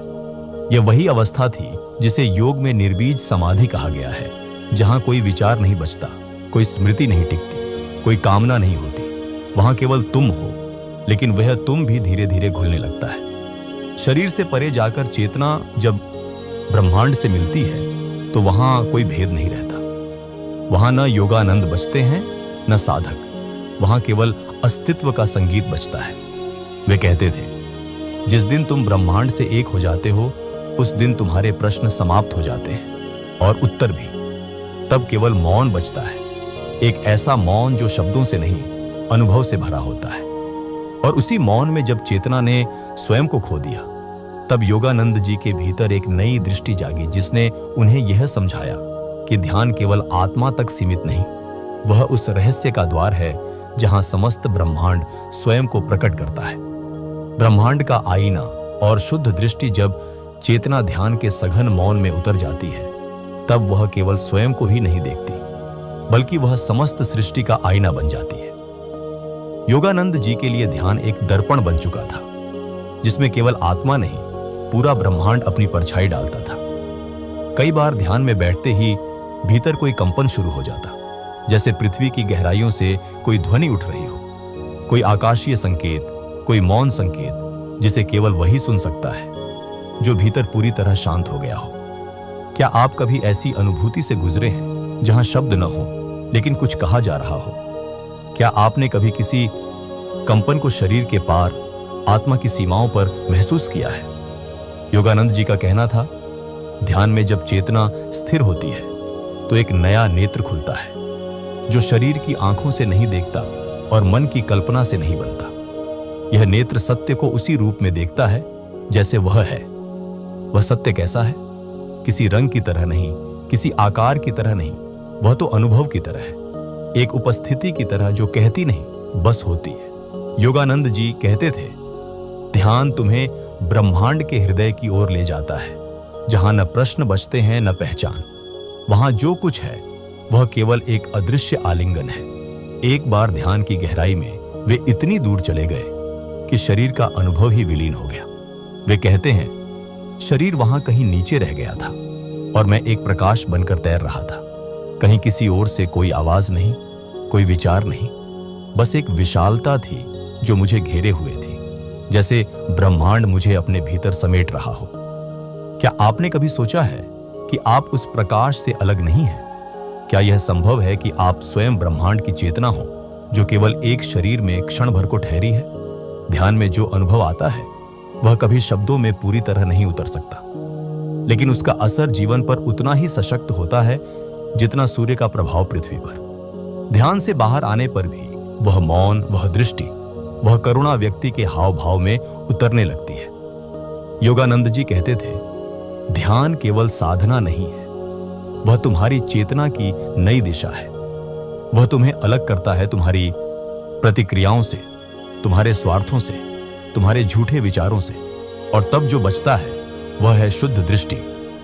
Speaker 1: यह वही अवस्था थी जिसे योग में निर्बीज समाधि कहा गया है, जहां कोई विचार नहीं बचता, कोई स्मृति नहीं टिकती, कोई कामना नहीं होती। वहां केवल तुम हो, लेकिन वह तुम भी धीरे धीरे घुलने लगता है। शरीर से परे जाकर चेतना जब ब्रह्मांड से मिलती है तो वहां कोई भेद नहीं रहता। वहां न योगानंद बचते हैं न साधक, वहां केवल अस्तित्व का संगीत बजता है। वे कहते थे, जिस दिन तुम ब्रह्मांड से एक हो जाते हो उस दिन तुम्हारे प्रश्न समाप्त हो जाते हैं और उत्तर भी। तब केवल मौन बचता है, एक ऐसा मौन जो शब्दों से नहीं अनुभव से भरा होता है। और उसी मौन में जब चेतना ने स्वयं को खो दिया तब योगानंद जी के भीतर एक नई दृष्टि जागी, जिसने उन्हें यह समझाया कि ध्यान केवल आत्मा तक सीमित नहीं, वह उस रहस्य का द्वार है जहां समस्त ब्रह्मांड स्वयं को प्रकट करता है। ब्रह्मांड का आईना और शुद्ध दृष्टि जब चेतना ध्यान के सघन मौन में उतर जाती है तब वह केवल स्वयं को ही नहीं देखती, बल्कि वह समस्त सृष्टि का आईना बन जाती है। योगानंद जी के लिए ध्यान एक दर्पण बन चुका था, जिसमें केवल आत्मा नहीं पूरा ब्रह्मांड अपनी परछाई डालता था। कई बार ध्यान में बैठते ही भीतर कोई कंपन शुरू हो जाता, जैसे पृथ्वी की गहराइयों से कोई ध्वनि उठ रही हो, कोई आकाशीय संकेत, कोई मौन संकेत जिसे केवल वही सुन सकता है जो भीतर पूरी तरह शांत हो गया हो। क्या आप कभी ऐसी अनुभूति से गुजरे हैं जहां शब्द न हो लेकिन कुछ कहा जा रहा हो? क्या आपने कभी किसी कंपन को शरीर के पार, आत्मा की सीमाओं पर महसूस किया है? योगानंद जी का कहना था, ध्यान में जब चेतना स्थिर होती है तो एक नया नेत्र खुलता है जो शरीर की आंखों से नहीं देखता और मन की कल्पना से नहीं बनता। यह नेत्र सत्य को उसी रूप में देखता है जैसे वह है। वह सत्य कैसा है? किसी रंग की तरह नहीं, किसी आकार की तरह नहीं, वह तो अनुभव की तरह है, एक उपस्थिति की तरह जो कहती नहीं बस होती है। योगानंद जी कहते थे, ध्यान तुम्हें ब्रह्मांड के हृदय की ओर ले जाता है, जहां न प्रश्न बचते हैं न पहचान। वहां जो कुछ है वह केवल एक अदृश्य आलिंगन है। एक बार ध्यान की गहराई में वे इतनी दूर चले गए कि शरीर का अनुभव ही विलीन हो गया। वे कहते हैं, शरीर वहां कहीं नीचे रह गया था और मैं एक प्रकाश बनकर तैर रहा था। कहीं किसी ओर से कोई आवाज नहीं, कोई विचार नहीं, बस एक विशालता थी जो मुझे घेरे हुए थी, जैसे ब्रह्मांड मुझे अपने भीतर समेट रहा हो। क्या आपने कभी सोचा है कि आप उस प्रकाश से अलग नहीं हैं? क्या यह संभव है कि आप स्वयं ब्रह्मांड की चेतना हो, जो केवल एक शरीर में क्षण भर को ठहरी है? ध्यान में जो अनुभव आता है वह कभी शब्दों में पूरी तरह नहीं उतर सकता, लेकिन उसका असर जीवन पर उतना ही सशक्त होता है जितना सूर्य का प्रभाव पृथ्वी पर। ध्यान से बाहर आने पर भी वह मौन, वह दृष्टि, वह करुणा व्यक्ति के हाव भाव में उतरने लगती है। योगानंद जी कहते थे, ध्यान केवल साधना नहीं है, वह तुम्हारी चेतना की नई दिशा है। वह तुम्हें अलग करता है तुम्हारी प्रतिक्रियाओं से, तुम्हारे स्वार्थों से, तुम्हारे झूठे विचारों से, और तब जो बचता है वह है शुद्ध दृष्टि,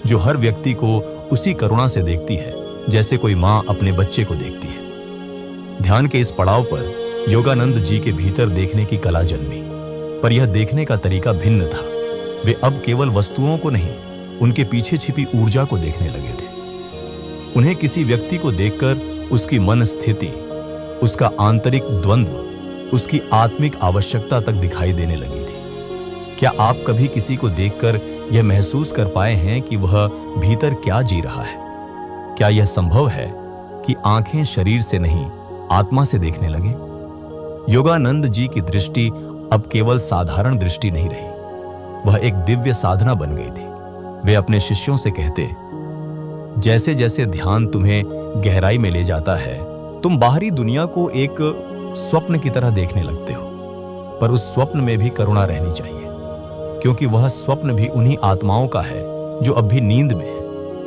Speaker 1: जो हर व्यक्ति को उसी करुणा से देखती है जैसे कोई मां अपने बच्चे को देखती है। ध्यान के इस पड़ाव पर योगानंद जी के भीतर देखने की कला जन्मी, पर यह देखने का तरीका भिन्न था। वे अब केवल वस्तुओं को नहीं, उनके पीछे छिपी ऊर्जा को देखने लगे थे। उन्हें किसी व्यक्ति को देखकर उसकी मन स्थिति, उसका आंतरिक द्वंद्व, उसकी आत्मिक आवश्यकता तक दिखाई देने लगी थी। क्या आप कभी किसी को देखकर यह महसूस कर पाए हैं कि वह भीतर क्या जी रहा है? क्या यह संभव है कि आंखें शरीर से नहीं, आत्मा से देखने लगे? योगानंद जी की दृष्टि अब केवल साधारण दृष्टि नहीं रही, वह एक दिव्य साधना बन गई थी। वे अपने शिष्यों से कहते, जैसे जैसे ध्यान तुम्हें गहराई में ले जाता है, तुम बाहरी दुनिया को एक स्वप्न की तरह देखने लगते हो, पर उस स्वप्न में भी करुणा रहनी चाहिए, क्योंकि वह स्वप्न भी उन्हीं आत्माओं का है जो अब भी नींद में है।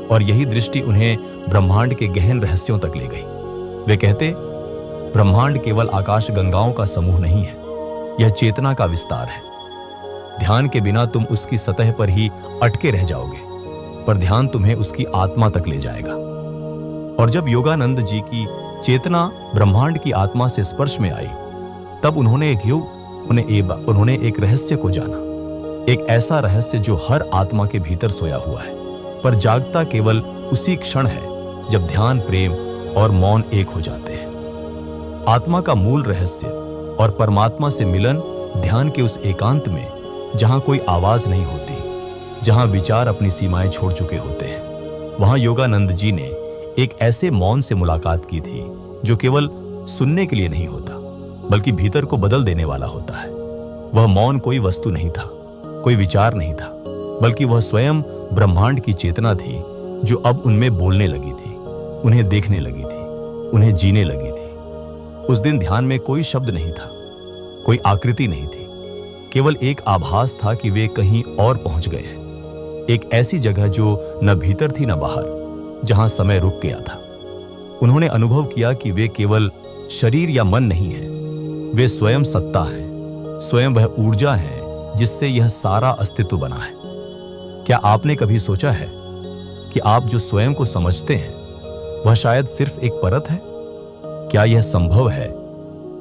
Speaker 1: और यही दृष्टि उन्हें ब्रह्मांड के गहन रहस्यों तक ले गई। वे कहते, ब्रह्मांड केवल आकाश गंगाओं का समूह नहीं है, यह चेतना का विस्तार है। ध्यान के बिना तुम उसकी सतह पर ही अटके रह जाओगे, पर ध्यान तुम्हें उसकी आत्मा तक ले जाएगा। और जब योगानंद जी की चेतना ब्रह्मांड की आत्मा से स्पर्श में आई, तब उन्होंने एक रहस्य को जाना, एक ऐसा रहस्य जो हर आत्मा के भीतर सोया हुआ है, पर जागता केवल उसी क्षण है जब ध्यान, प्रेम और मौन एक हो जाते हैं। आत्मा का मूल रहस्य और परमात्मा से मिलन ध्यान के उस एकांत में, जहां कोई आवाज नहीं होती, जहां विचार अपनी सीमाएं छोड़ चुके होते हैं। वहां योगानंद जी ने एक ऐसे मौन से मुलाकात की थी जो केवल सुनने के लिए नहीं होता, बल्कि भीतर को बदल देने वाला होता है। वह मौन कोई वस्तु नहीं था, कोई विचार नहीं था, बल्कि वह स्वयं ब्रह्मांड की चेतना थी जो अब उनमें बोलने लगी थी, उन्हें देखने लगी थी, उन्हें जीने लगी थी। उस दिन ध्यान में कोई शब्द नहीं था, कोई आकृति नहीं थी, केवल एक आभास था कि वे कहीं और पहुंच गए हैं, एक ऐसी जगह जो न भीतर थी न बाहर, जहां समय रुक गया था। उन्होंने अनुभव किया कि वे केवल शरीर या मन नहीं है, वे स्वयं सत्ता हैं, स्वयं वह ऊर्जा है जिससे यह सारा अस्तित्व बना है। क्या आपने कभी सोचा है कि आप जो स्वयं को समझते हैं वह शायद सिर्फ एक परत है? क्या यह संभव है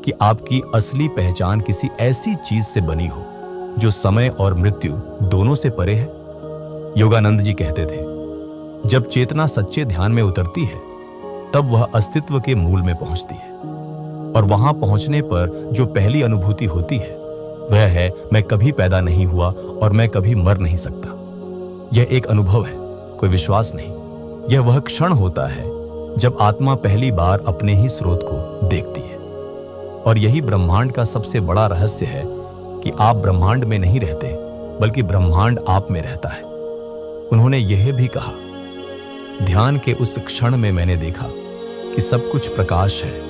Speaker 1: कि आपकी असली पहचान किसी ऐसी चीज से बनी हो जो समय और मृत्यु दोनों से परे है? योगानंद जी कहते थे, जब चेतना सच्चे ध्यान में उतरती है तब वह अस्तित्व के मूल में पहुंचती है, और वहां पहुंचने पर जो पहली अनुभूति होती है वह है, मैं कभी पैदा नहीं हुआ और मैं कभी मर नहीं सकता। यह एक अनुभव है, कोई विश्वास नहीं। यह वह क्षण होता है जब आत्मा पहली बार अपने ही स्रोत को देखती है। और यही ब्रह्मांड का सबसे बड़ा रहस्य है कि आप ब्रह्मांड में नहीं रहते, बल्कि ब्रह्मांड आप में रहता है। उन्होंने यह भी कहा, ध्यान के उस क्षण में मैंने देखा कि सब कुछ प्रकाश है,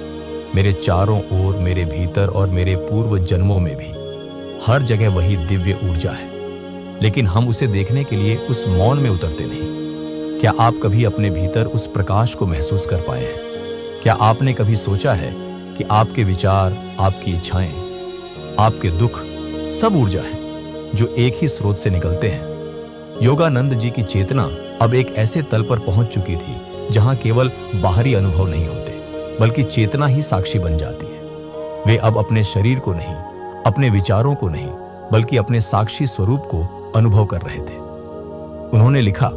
Speaker 1: मेरे चारों ओर, मेरे भीतर और मेरे पूर्व जन्मों में भी हर जगह वही दिव्य ऊर्जा है, लेकिन हम उसे देखने के लिए उस मौन में उतरते नहीं। क्या आप कभी अपने भीतर उस प्रकाश को महसूस कर पाए हैं? क्या आपने कभी सोचा है कि आपके विचार, आपकी इच्छाएं, आपके दुख सब ऊर्जा है जो एक ही स्रोत से निकलते हैं? योगानंद जी की चेतना अब एक ऐसे तल पर पहुंच चुकी थी जहां केवल बाहरी अनुभव नहीं होते, बल्कि चेतना ही साक्षी बन जाती है। वे अब अपने शरीर को नहीं, अपने विचारों को नहीं, बल्कि अपने साक्षी स्वरूप को अनुभव कर रहे थे। उन्होंने लिखा,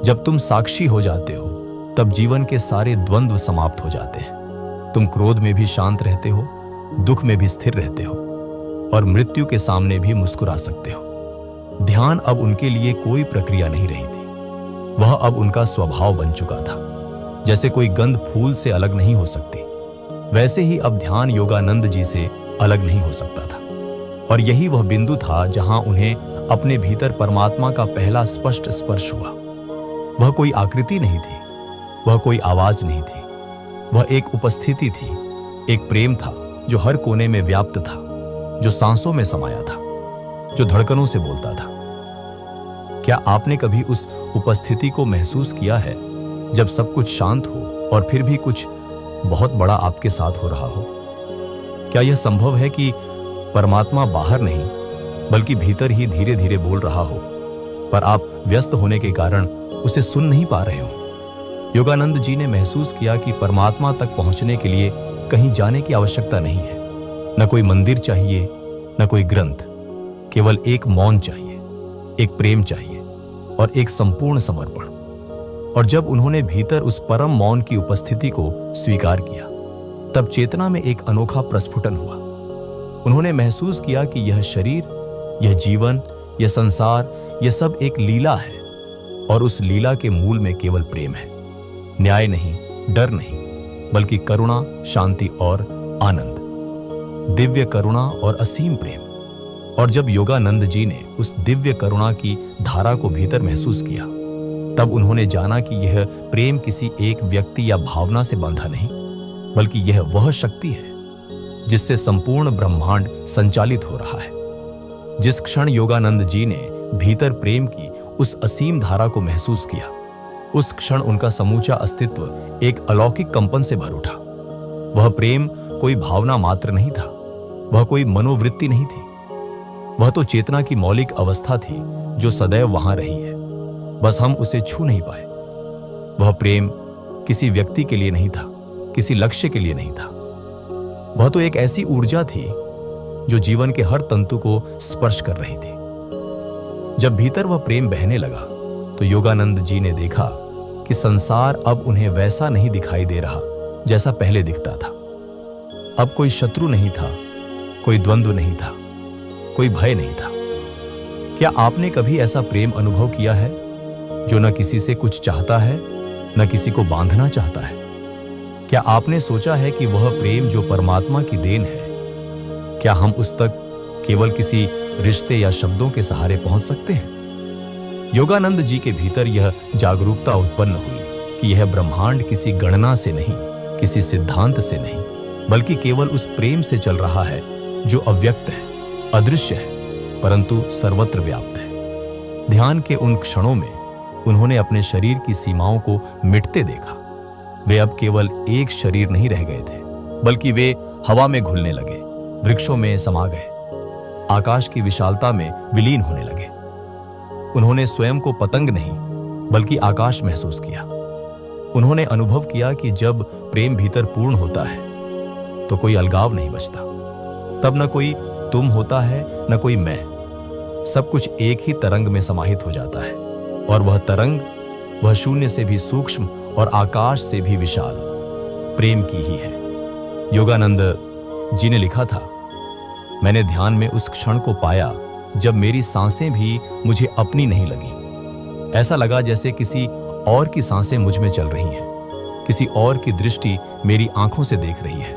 Speaker 1: जब तुम साक्षी हो जाते हो तब जीवन के सारे द्वंद्व समाप्त हो जाते हैं। तुम क्रोध में भी शांत रहते हो, दुख में भी स्थिर रहते हो और मृत्यु के सामने भी मुस्कुरा सकते हो। ध्यान अब उनके लिए कोई प्रक्रिया नहीं रही थी, वह अब उनका स्वभाव बन चुका था। जैसे कोई गंध फूल से अलग नहीं हो सकती, वैसे ही अब ध्यान योगानंद जी से अलग नहीं हो सकता था। और यही वह बिंदु था जहां उन्हें अपने भीतर परमात्मा का पहला स्पष्ट स्पर्श हुआ। वह कोई आकृति नहीं थी, वह कोई आवाज नहीं थी, वह एक उपस्थिति थी, एक प्रेम था जो हर कोने में व्याप्त था, जो सांसों में समाया था, जो धड़कनों से बोलता था। क्या आपने कभी उस उपस्थिति को महसूस किया है जब सब कुछ शांत हो और फिर भी कुछ बहुत बड़ा आपके साथ हो रहा हो? क्या यह संभव है कि परमात्मा बाहर नहीं बल्कि भीतर ही धीरे धीरे बोल रहा हो, पर आप व्यस्त होने के कारण उसे सुन नहीं पा रहे हो? योगानंद जी ने महसूस किया कि परमात्मा तक पहुंचने के लिए कहीं जाने की आवश्यकता नहीं है। न कोई मंदिर चाहिए, न कोई ग्रंथ, केवल एक मौन चाहिए, एक प्रेम चाहिए और एक संपूर्ण समर्पण। और जब उन्होंने भीतर उस परम मौन की उपस्थिति को स्वीकार किया, तब चेतना में एक अनोखा प्रस्फुटन हुआ। उन्होंने महसूस किया कि यह शरीर, यह जीवन, यह संसार, यह सब एक लीला है और उस लीला के मूल में केवल प्रेम है। न्याय नहीं, डर नहीं, बल्कि करुणा, शांति और आनंद, दिव्य करुणा और असीम प्रेम। और जब योगानंद जी ने उस दिव्य करुणा की धारा को भीतर महसूस किया, तब उन्होंने जाना कि यह प्रेम किसी एक व्यक्ति या भावना से बंधा नहीं, बल्कि यह वह शक्ति है जिससे संपूर्ण ब्रह्मांड संचालित हो रहा है। जिस क्षण योगानंद जी ने भीतर प्रेम की उस असीम धारा को महसूस किया, उस क्षण उनका समूचा अस्तित्व एक अलौकिक कंपन से भर उठा। वह प्रेम कोई भावना मात्र नहीं था, वह कोई मनोवृत्ति नहीं थी, वह तो चेतना की मौलिक अवस्था थी जो सदैव वहां रही है, बस हम उसे छू नहीं पाए। वह प्रेम किसी व्यक्ति के लिए नहीं था, किसी लक्ष्य के लिए नहीं था, वह तो एक ऐसी ऊर्जा थी जो जीवन के हर तंतु को स्पर्श कर रही थी। जब भीतर वह प्रेम बहने लगा तो योगानंद जी ने देखा कि संसार अब उन्हें वैसा नहीं दिखाई दे रहा जैसा पहले दिखता था। अब कोई शत्रु नहीं था, कोई द्वंद्व नहीं था, कोई भय नहीं था। क्या आपने कभी ऐसा प्रेम अनुभव किया है जो न किसी से कुछ चाहता है, न किसी को बांधना चाहता है? क्या आपने सोचा है कि वह प्रेम जो परमात्मा की देन है, क्या हम उस तक केवल किसी रिश्ते या शब्दों के सहारे पहुंच सकते हैं? योगानंद जी के भीतर यह जागरूकता उत्पन्न हुई कि यह ब्रह्मांड किसी गणना से नहीं, किसी सिद्धांत से नहीं, बल्कि केवल उस प्रेम से चल रहा है जो अव्यक्त है, अदृश्य है, परंतु सर्वत्र व्याप्त है। ध्यान के उन क्षणों में उन्होंने अपने शरीर की सीमाओं को मिटते देखा। वे अब केवल एक शरीर नहीं रह गए थे, बल्कि वे हवा में घुलने लगे, वृक्षों में समा गए, आकाश की विशालता में विलीन होने लगे। उन्होंने स्वयं को पतंग नहीं बल्कि आकाश महसूस किया। उन्होंने अनुभव किया कि जब प्रेम भीतर पूर्ण होता है तो कोई अलगाव नहीं बचता। तब न कोई तुम होता है, न कोई मैं, सब कुछ एक ही तरंग में समाहित हो जाता है। और वह तरंग, वह शून्य से भी सूक्ष्म और आकाश से भी विशाल प्रेम की ही है। योगानंद जी ने लिखा था, मैंने ध्यान में उस क्षण को पाया जब मेरी सांसें भी मुझे अपनी नहीं लगी। ऐसा लगा जैसे किसी और की सांसें मुझ में चल रही हैं, किसी और की दृष्टि मेरी आंखों से देख रही है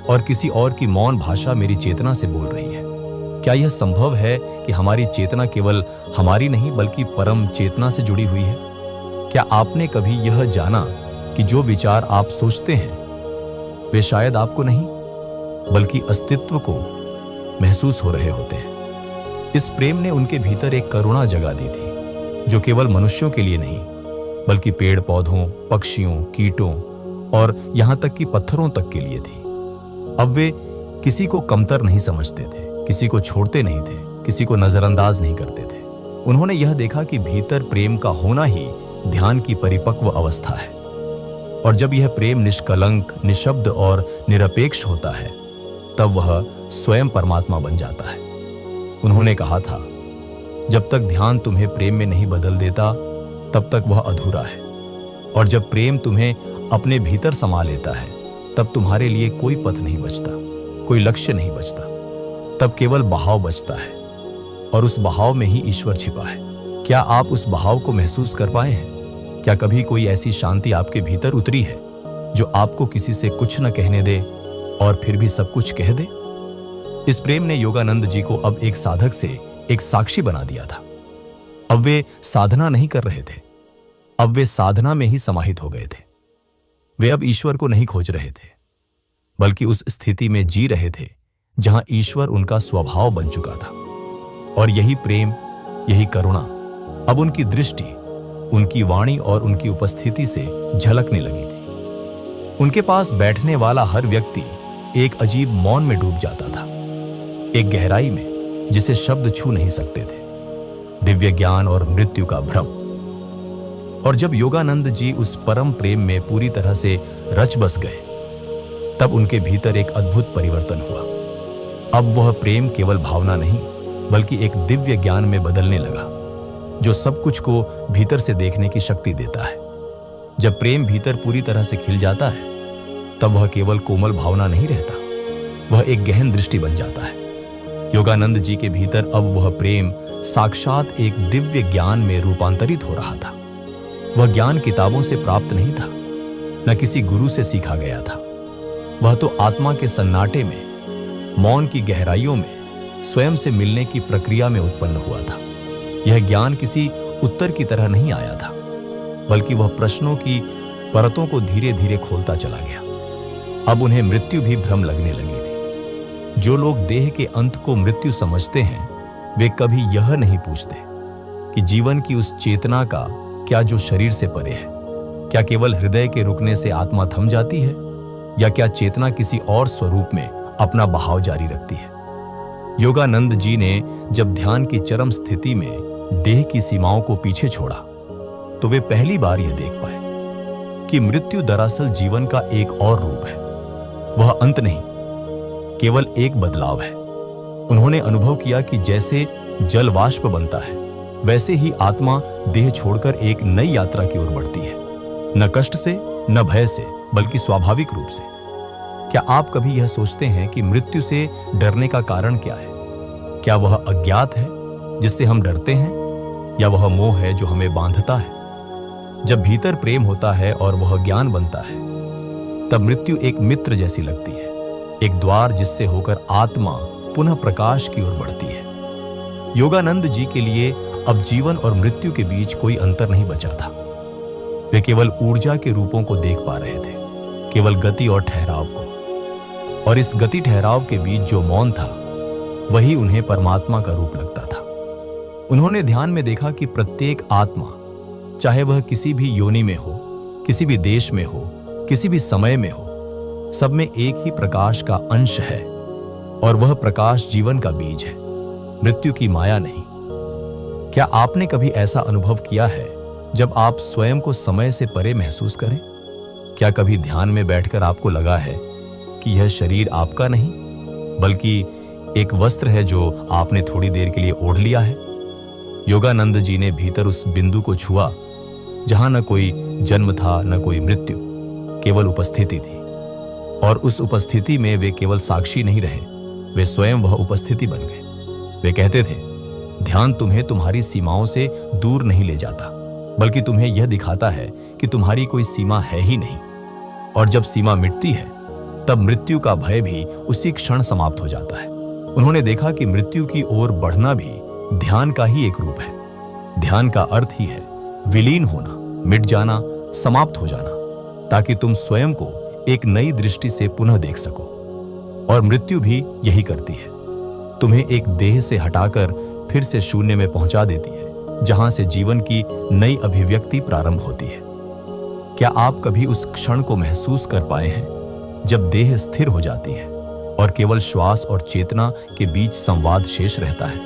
Speaker 1: और किसी और की मौन भाषा मेरी चेतना से बोल रही है। क्या यह संभव है कि हमारी चेतना केवल हमारी नहीं बल्कि परम चेतना से जुड़ी हुई है? क्या आपने कभी यह जाना कि जो विचार आप सोचते हैं वे शायद आपको नहीं बल्कि अस्तित्व को महसूस हो रहे होते हैं? इस प्रेम ने उनके भीतर एक करुणा जगा दी थी जो केवल मनुष्यों के लिए नहीं बल्कि पेड़ पौधों, पक्षियों, कीटों और यहां तक कि पत्थरों तक के लिए थी। अब वे किसी को कमतर नहीं समझते थे, किसी को छोड़ते नहीं थे, किसी को नजरअंदाज नहीं करते थे। उन्होंने यह देखा कि भीतर प्रेम का होना ही ध्यान की परिपक्व अवस्था है, और जब यह प्रेम निष्कलंक, निशब्द और निरपेक्ष होता है, तब वह स्वयं परमात्मा बन जाता है। उन्होंने कहा था, जब तक ध्यान तुम्हें प्रेम में नहीं बदल देता, तब तक वह अधूरा है, और जब प्रेम तुम्हें अपने भीतर समा लेता है, तब तुम्हारे लिए कोई पथ नहीं बचता, कोई लक्ष्य नहीं बचता। तब केवल बहाव बचता है, और उस बहाव में ही ईश्वर छिपा है। क्या आप उस बहाव को महसूस कर पाए हैं? क्या कभी कोई ऐसी शांति आपके भीतर उतरी है जो आपको किसी से कुछ न कहने दे और फिर भी सब कुछ कह दे? इस प्रेम ने योगानंद जी को अब एक साधक से एक साक्षी बना दिया था। अब वे साधना नहीं कर रहे थे, अब वे साधना में ही समाहित हो गए थे। वे अब ईश्वर को नहीं खोज रहे थे, बल्कि उस स्थिति में जी रहे थे जहां ईश्वर उनका स्वभाव बन चुका था। और यही प्रेम, यही करुणा अब उनकी दृष्टि, उनकी वाणी और उनकी उपस्थिति से झलकने लगी थी। उनके पास बैठने वाला हर व्यक्ति एक अजीब मौन में डूब जाता था, एक गहराई में जिसे शब्द छू नहीं सकते थे, दिव्य ज्ञान और मृत्यु का भ्रम। और जब योगानंद जी उस परम प्रेम में पूरी तरह से रच बस गए, तब उनके भीतर एक अद्भुत परिवर्तन हुआ। अब वह प्रेम केवल भावना नहीं, बल्कि एक दिव्य ज्ञान में बदलने लगा, जो सब कुछ को भीतर से देखने की शक्ति देता है। जब प्रेम भीतर पूरी तरह से खिल जाता है, तब वह केवल कोमल भावना नहीं रहता, वह एक गहन दृष्टि बन जाता है। योगानंद जी के भीतर अब वह प्रेम साक्षात एक दिव्य ज्ञान में रूपांतरित हो रहा था। वह ज्ञान किताबों से प्राप्त नहीं था, न किसी गुरु से सीखा गया था। वह तो आत्मा के सन्नाटे में, मौन की गहराइयों में स्वयं से मिलने की प्रक्रिया में उत्पन्न हुआ था। यह ज्ञान किसी उत्तर की तरह नहीं आया था, बल्कि वह प्रश्नों की परतों को धीरे धीरे खोलता चला गया। अब उन्हें मृत्यु भी भ्रम लगने लगी थी। जो लोग देह के अंत को मृत्यु समझते हैं, वे कभी यह नहीं पूछते कि जीवन की उस चेतना का क्या जो शरीर से परे है। क्या केवल हृदय के रुकने से आत्मा थम जाती है, या क्या चेतना किसी और स्वरूप में अपना बहाव जारी रखती है? योगानंद जी ने जब ध्यान की चरम स्थिति में देह की सीमाओं को पीछे छोड़ा, तो वे पहली बार यह देख पाए कि मृत्यु दरअसल जीवन का एक और रूप है। वह अंत नहीं, केवल एक बदलाव है। उन्होंने अनुभव किया कि जैसे जल वाष्प बनता है, वैसे ही आत्मा देह छोड़कर एक नई यात्रा की ओर बढ़ती है, न कष्ट से, न भय से, बल्कि स्वाभाविक रूप से। क्या आप कभी यह सोचते हैं कि मृत्यु से डरने का कारण क्या है? क्या वह अज्ञात है जिससे हम डरते हैं, या वह मोह है जो हमें बांधता है? जब भीतर प्रेम होता है और वह ज्ञान बनता है, तब मृत्यु एक मित्र जैसी लगती है, एक द्वार जिससे होकर आत्मा पुनः प्रकाश की ओर बढ़ती है। योगानंद जी के लिए अब जीवन और मृत्यु के बीच कोई अंतर नहीं बचा था। वे केवल ऊर्जा के रूपों को देख पा रहे थे, केवल गति और ठहराव को। और इस गति ठहराव के बीच जो मौन था, वही उन्हें परमात्मा का रूप लगता था। उन्होंने ध्यान में देखा कि प्रत्येक आत्मा, चाहे वह किसी भी योनि में हो, किसी भी देश में हो, किसी भी समय में हो, सब में एक ही प्रकाश का अंश है, और वह प्रकाश जीवन का बीज है, मृत्यु की माया नहीं। क्या आपने कभी ऐसा अनुभव किया है जब आप स्वयं को समय से परे महसूस करें? क्या कभी ध्यान में बैठकर आपको लगा है कि यह शरीर आपका नहीं, बल्कि एक वस्त्र है जो आपने थोड़ी देर के लिए ओढ़ लिया है? योगानंद जी ने भीतर उस बिंदु को छुआ जहां न कोई जन्म था, न कोई मृत्यु, केवल उपस्थिति थी। और उस उपस्थिति में वे केवल साक्षी नहीं रहे, वे स्वयं वह उपस्थिति बन गए। वे कहते थे, ध्यान तुम्हें तुम्हारी सीमाओं से दूर नहीं ले जाता, बल्कि तुम्हें यह दिखाता है कि तुम्हारी कोई सीमा है ही नहीं। और जब सीमा मिटती है, तब मृत्यु का भय भी उसी क्षण समाप्त हो जाता है। उन्होंने देखा कि मृत्यु की ओर बढ़ना भी ध्यान का ही एक रूप है। ध्यान का अर्थ ही है विलीन होना, मिट जाना, समाप्त हो जाना, ताकि तुम स्वयं को एक नई दृष्टि से पुनः देख सको। और मृत्यु भी यही करती है, तुम्हें एक देह से हटाकर फिर से शून्य में पहुंचा देती है। जहां से जीवन की नई अभिव्यक्ति प्रारंभ होती है। क्या आप कभी उस क्षण को महसूस कर पाए हैं जब देह स्थिर हो जाती है और केवल श्वास और चेतना के बीच संवाद शेष रहता है?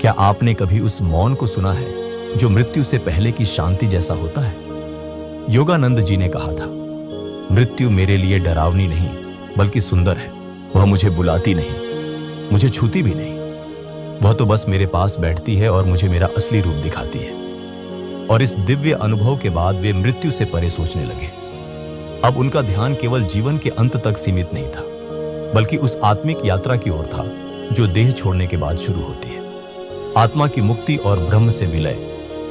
Speaker 1: क्या आपने कभी उस मौन को सुना है जो मृत्यु से पहले की शांति जैसा होता है? योगानंद जी ने कहा था, मृत्यु मेरे लिए डरावनी नहीं बल्कि सुंदर है। वह मुझे बुलाती नहीं, मुझे छूती भी नहीं। वह तो बस मेरे पास बैठती है और मुझे मेरा असली रूप दिखाती है। और इस दिव्य अनुभव के बाद वे मृत्यु से परे सोचने लगे। अब उनका ध्यान केवल जीवन के अंत तक सीमित नहीं था, बल्कि उस आत्मिक यात्रा की ओर था जो देह छोड़ने के बाद शुरू होती है, आत्मा की मुक्ति और ब्रह्म से विलय।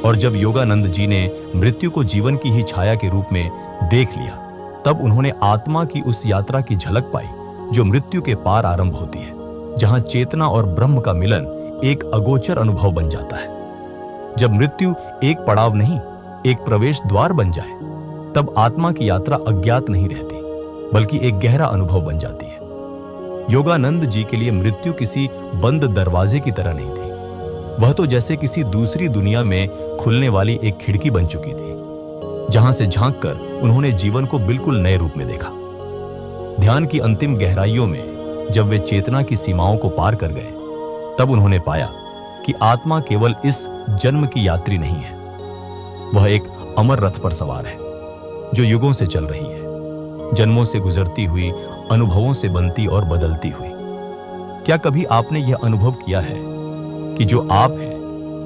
Speaker 1: और जब योगानंद जी ने मृत्यु को जीवन की ही छाया के रूप में देख लिया, तब उन्होंने आत्मा की उस यात्रा की झलक पाई जो मृत्यु के पार आरंभ होती है, जहां चेतना और ब्रह्म का मिलन एक अगोचर अनुभव बन जाता है। जब मृत्यु एक पड़ाव नहीं, एक प्रवेश द्वार बन जाए, तब आत्मा की यात्रा अज्ञात नहीं रहती, बल्कि एक गहरा अनुभव बन जाती है। योगानंद जी के लिए मृत्यु किसी बंद दरवाजे की तरह नहीं थी। वह तो जैसे किसी दूसरी दुनिया में खुलने वाली एक खिड़की बन चुकी थी, जहां से झांककर उन्होंने जीवन को बिल्कुल नए रूप में देखा। ध्यान की अंतिम गहराइयों में जब वे चेतना की सीमाओं को पार कर गए, तब उन्होंने पाया कि आत्मा केवल इस जन्म की यात्री नहीं है, वह एक अमर रथ पर सवार है जो युगों से चल रही है, जन्मों से गुजरती हुई, अनुभवों से बनती और बदलती हुई। क्या कभी आपने यह अनुभव किया है कि जो आप हैं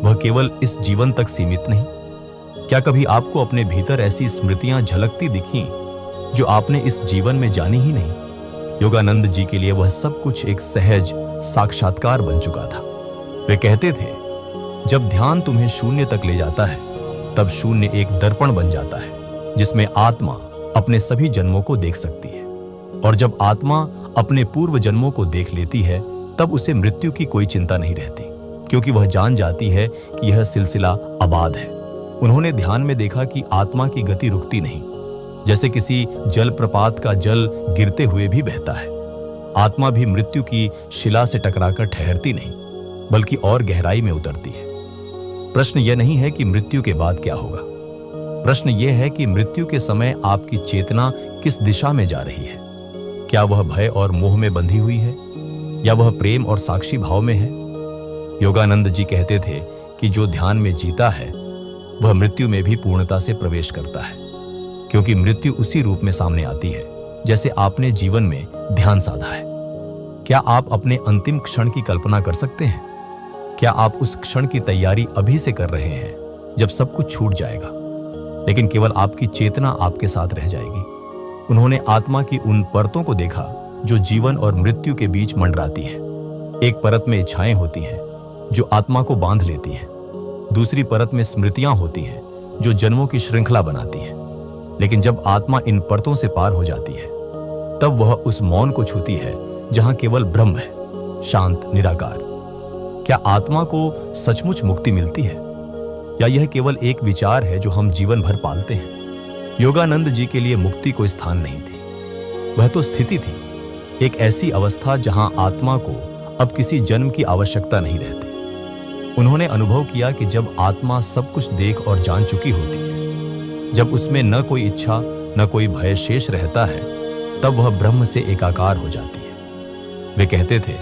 Speaker 1: वह केवल इस जीवन तक सीमित नहीं? क्या कभी आपको अपने भीतर ऐसी स्मृतियां झलकती दिखीं जो आपने इस जीवन में जानी ही नहीं? योगानंद जी के लिए वह सब कुछ एक सहज साक्षात्कार बन चुका था। वे कहते थे, जब ध्यान तुम्हें शून्य तक ले जाता है, तब शून्य एक दर्पण बन जाता है जिसमें आत्मा अपने सभी जन्मों को देख सकती है। और जब आत्मा अपने पूर्व जन्मों को देख लेती है, तब उसे मृत्यु की कोई चिंता नहीं रहती, क्योंकि वह जान जाती है कि यह सिलसिला आबाद है। उन्होंने ध्यान में देखा कि आत्मा की गति रुकती नहीं, जैसे किसी जलप्रपात का जल गिरते हुए भी बहता है। आत्मा भी मृत्यु की शिला से टकराकर ठहरती नहीं, बल्कि और गहराई में उतरती है। प्रश्न यह नहीं है कि मृत्यु के बाद क्या होगा, प्रश्न यह है कि मृत्यु के समय आपकी चेतना किस दिशा में जा रही है। क्या वह भय और मोह में बंधी हुई है, या वह प्रेम और साक्षी भाव में है? योगानंद जी कहते थे कि जो ध्यान में जीता है वह मृत्यु में भी पूर्णता से प्रवेश करता है, क्योंकि मृत्यु उसी रूप में सामने आती है जैसे आपने जीवन में ध्यान साधा है। क्या आप अपने अंतिम क्षण की कल्पना कर सकते हैं? क्या आप उस क्षण की तैयारी अभी से कर रहे हैं जब सब कुछ छूट जाएगा, लेकिन केवल आपकी चेतना आपके साथ रह जाएगी? उन्होंने आत्मा की उन परतों को देखा जो जीवन और मृत्यु के बीच मंडराती हैं। एक परत में इच्छाएं होती हैं जो आत्मा को बांध लेती हैं, दूसरी परत में स्मृतियां होती हैं जो जन्मों की श्रृंखला बनाती हैं। लेकिन जब आत्मा इन परतों से पार हो जाती है, तब वह उस मौन को छूती है जहां केवल ब्रह्म है, शांत, निराकार। क्या आत्मा को सचमुच मुक्ति मिलती है, या यह केवल एक विचार है जो हम जीवन भर पालते हैं? योगानंद जी के लिए मुक्ति कोई स्थान नहीं थी, वह तो स्थिति थी, एक ऐसी अवस्था जहां आत्मा को अब किसी जन्म की आवश्यकता नहीं रहती। उन्होंने अनुभव किया कि जब आत्मा सब कुछ देख और जान चुकी होती है, जब उसमें न कोई इच्छा न कोई भय शेष रहता है, तब वह ब्रह्म से एकाकार हो जाती है। वे कहते थे,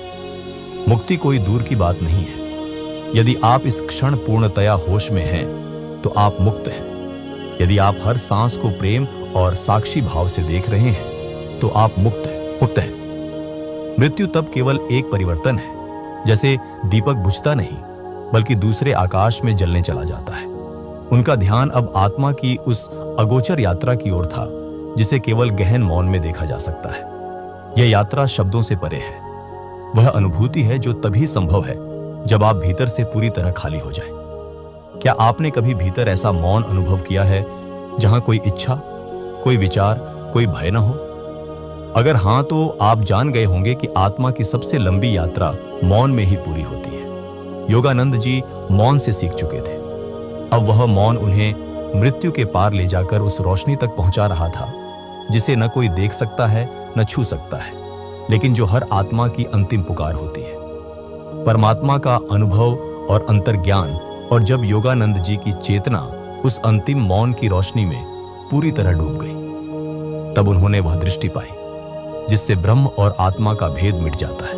Speaker 1: मुक्ति कोई दूर की बात नहीं है। यदि आप इस क्षण पूर्णतया होश में हैं, तो आप मुक्त हैं। यदि आप हर सांस को प्रेम और साक्षी भाव से देख रहे हैं, तो आप मुक्त हैं। मृत्यु तब केवल एक परिवर्तन है, जैसे दीपक बुझता नहीं, बल्कि दूसरे आकाश में जलने चला जाता है। उनका ध्यान अब आत्मा की उस अगोचर यात्रा की ओर था, जिसे केवल गहन मौन में देखा जा सकता है। यह यात्रा शब्दों से परे है। वह अनुभूति है जो तभी संभव है जब आप भीतर से पूरी तरह खाली हो जाएं। क्या आपने कभी भीतर ऐसा मौन अनुभव किया है जहां कोई इच्छा, कोई विचार, कोई भय न हो? अगर हां, तो आप जान गए होंगे कि आत्मा की सबसे लंबी यात्रा मौन में ही पूरी होती है। योगानंद जी मौन से सीख चुके थे। अब वह मौन उन्हें मृत्यु के पार ले जाकर उस रोशनी तक पहुंचा रहा था जिसे न कोई देख सकता है न छू सकता है, लेकिन जो हर आत्मा की अंतिम पुकार होती है। परमात्मा का अनुभव और अंतर्ज्ञान और जब योगानंद जी की चेतना उस अंतिम मौन की रोशनी में पूरी तरह डूब गई, तब उन्होंने वह दृष्टि पाई जिससे ब्रह्म और आत्मा का भेद मिट जाता है।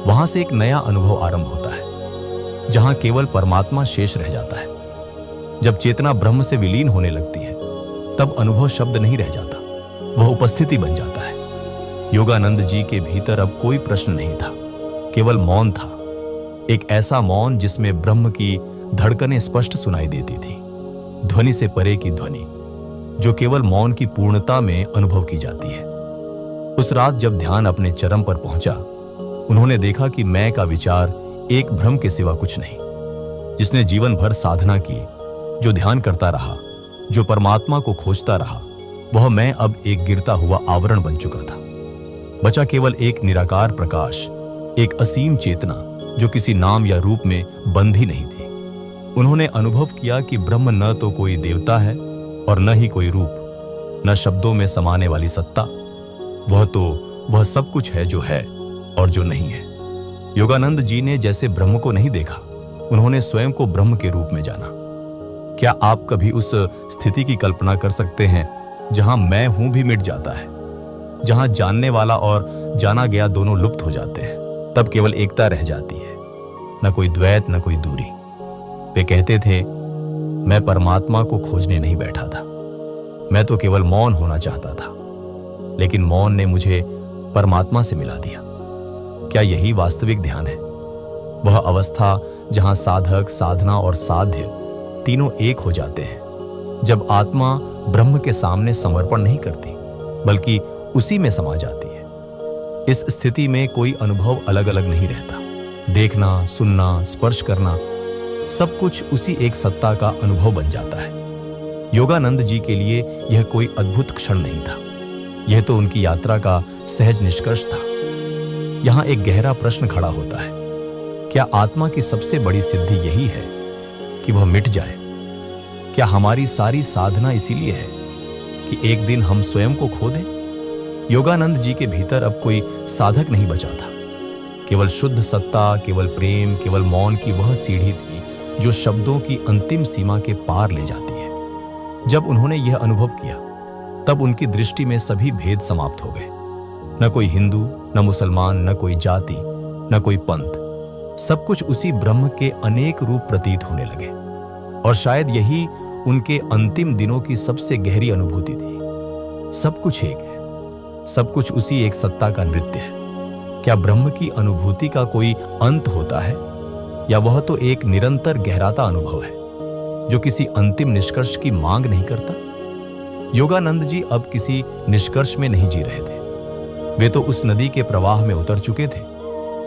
Speaker 1: वहां से एक नया अनुभव आरंभ होता है, जहां केवल परमात्मा शेष रह जाता है। जब चेतना ब्रह्म से विलीन होने लगती है, तब अनुभव शब्द नहीं रह जाता, वह उपस्थिति बन जाता है। योगानंद जी के भीतर अब कोई प्रश्न नहीं था, केवल मौन था। एक ऐसा मौन जिसमें ब्रह्म की धड़कनें स्पष्ट सुनाई देती थी, ध्वनि से परे की ध्वनि जो केवल मौन की पूर्णता में अनुभव की जाती है। उस रात जब ध्यान अपने चरम पर पहुंचा, उन्होंने देखा कि मैं का विचार एक भ्रम के सिवा कुछ नहीं। जिसने जीवन भर साधना की, जो ध्यान करता रहा, जो परमात्मा को खोजता रहा, वह मैं अब एक गिरता हुआ आवरण बन चुका था। बचा केवल एक निराकार प्रकाश, एक असीम चेतना जो किसी नाम या रूप में बंधी नहीं थी। उन्होंने अनुभव किया कि ब्रह्म न तो कोई देवता है और न ही कोई रूप, न शब्दों में समाने वाली सत्ता। वह सब कुछ है जो है और जो नहीं है। योगानंद जी ने जैसे ब्रह्म को नहीं देखा, उन्होंने स्वयं को ब्रह्म के रूप में जाना। क्या आप कभी उस स्थिति की कल्पना कर सकते हैं जहां मैं हूं भी मिट जाता है, जहां जानने वाला और जाना गया दोनों लुप्त हो जाते हैं? तब केवल एकता रह जाती है, न कोई द्वैत, न कोई दूरी। वे कहते थे, मैं परमात्मा को खोजने नहीं बैठा था, मैं तो केवल मौन होना चाहता था, लेकिन मौन ने मुझे परमात्मा से मिला दिया। क्या यही वास्तविक ध्यान है? वह अवस्था जहां साधक, साधना और साध्य तीनों एक हो जाते हैं, जब आत्मा ब्रह्म के सामने समर्पण नहीं करती, बल्कि उसी में समा जाती है। इस स्थिति में कोई अनुभव अलग अलग नहीं रहता। देखना, सुनना, स्पर्श करना, सब कुछ उसी एक सत्ता का अनुभव बन जाता है। योगानंद जी के लिए यह कोई अद्भुत क्षण नहीं था, यह तो उनकी यात्रा का सहज निष्कर्ष था। यहां एक गहरा प्रश्न खड़ा होता है, क्या आत्मा की सबसे बड़ी सिद्धि यही है कि वह मिट जाए? क्या हमारी सारी साधना इसीलिए है कि एक दिन हम स्वयं को खो दें? योगानंद जी के भीतर अब कोई साधक नहीं बचा था, केवल शुद्ध सत्ता, केवल प्रेम, केवल मौन की वह सीढ़ी थी जो शब्दों की अंतिम सीमा के पार ले जाती है। जब उन्होंने यह अनुभव किया, तब उनकी दृष्टि में सभी भेद समाप्त हो गए। न कोई हिंदू, न मुसलमान, न कोई जाति, न कोई पंथ, सब कुछ उसी ब्रह्म के अनेक रूप प्रतीत होने लगे। और शायद यही उनके अंतिम दिनों की सबसे गहरी अनुभूति थी। सब कुछ एक है, सब कुछ उसी एक सत्ता का नृत्य है। क्या ब्रह्म की अनुभूति का कोई अंत होता है, या वह तो एक निरंतर गहराता अनुभव है जो किसी अंतिम निष्कर्ष की मांग नहीं करता? योगानंद जी अब किसी निष्कर्ष में नहीं जी रहे थे। वे तो उस नदी के प्रवाह में उतर चुके थे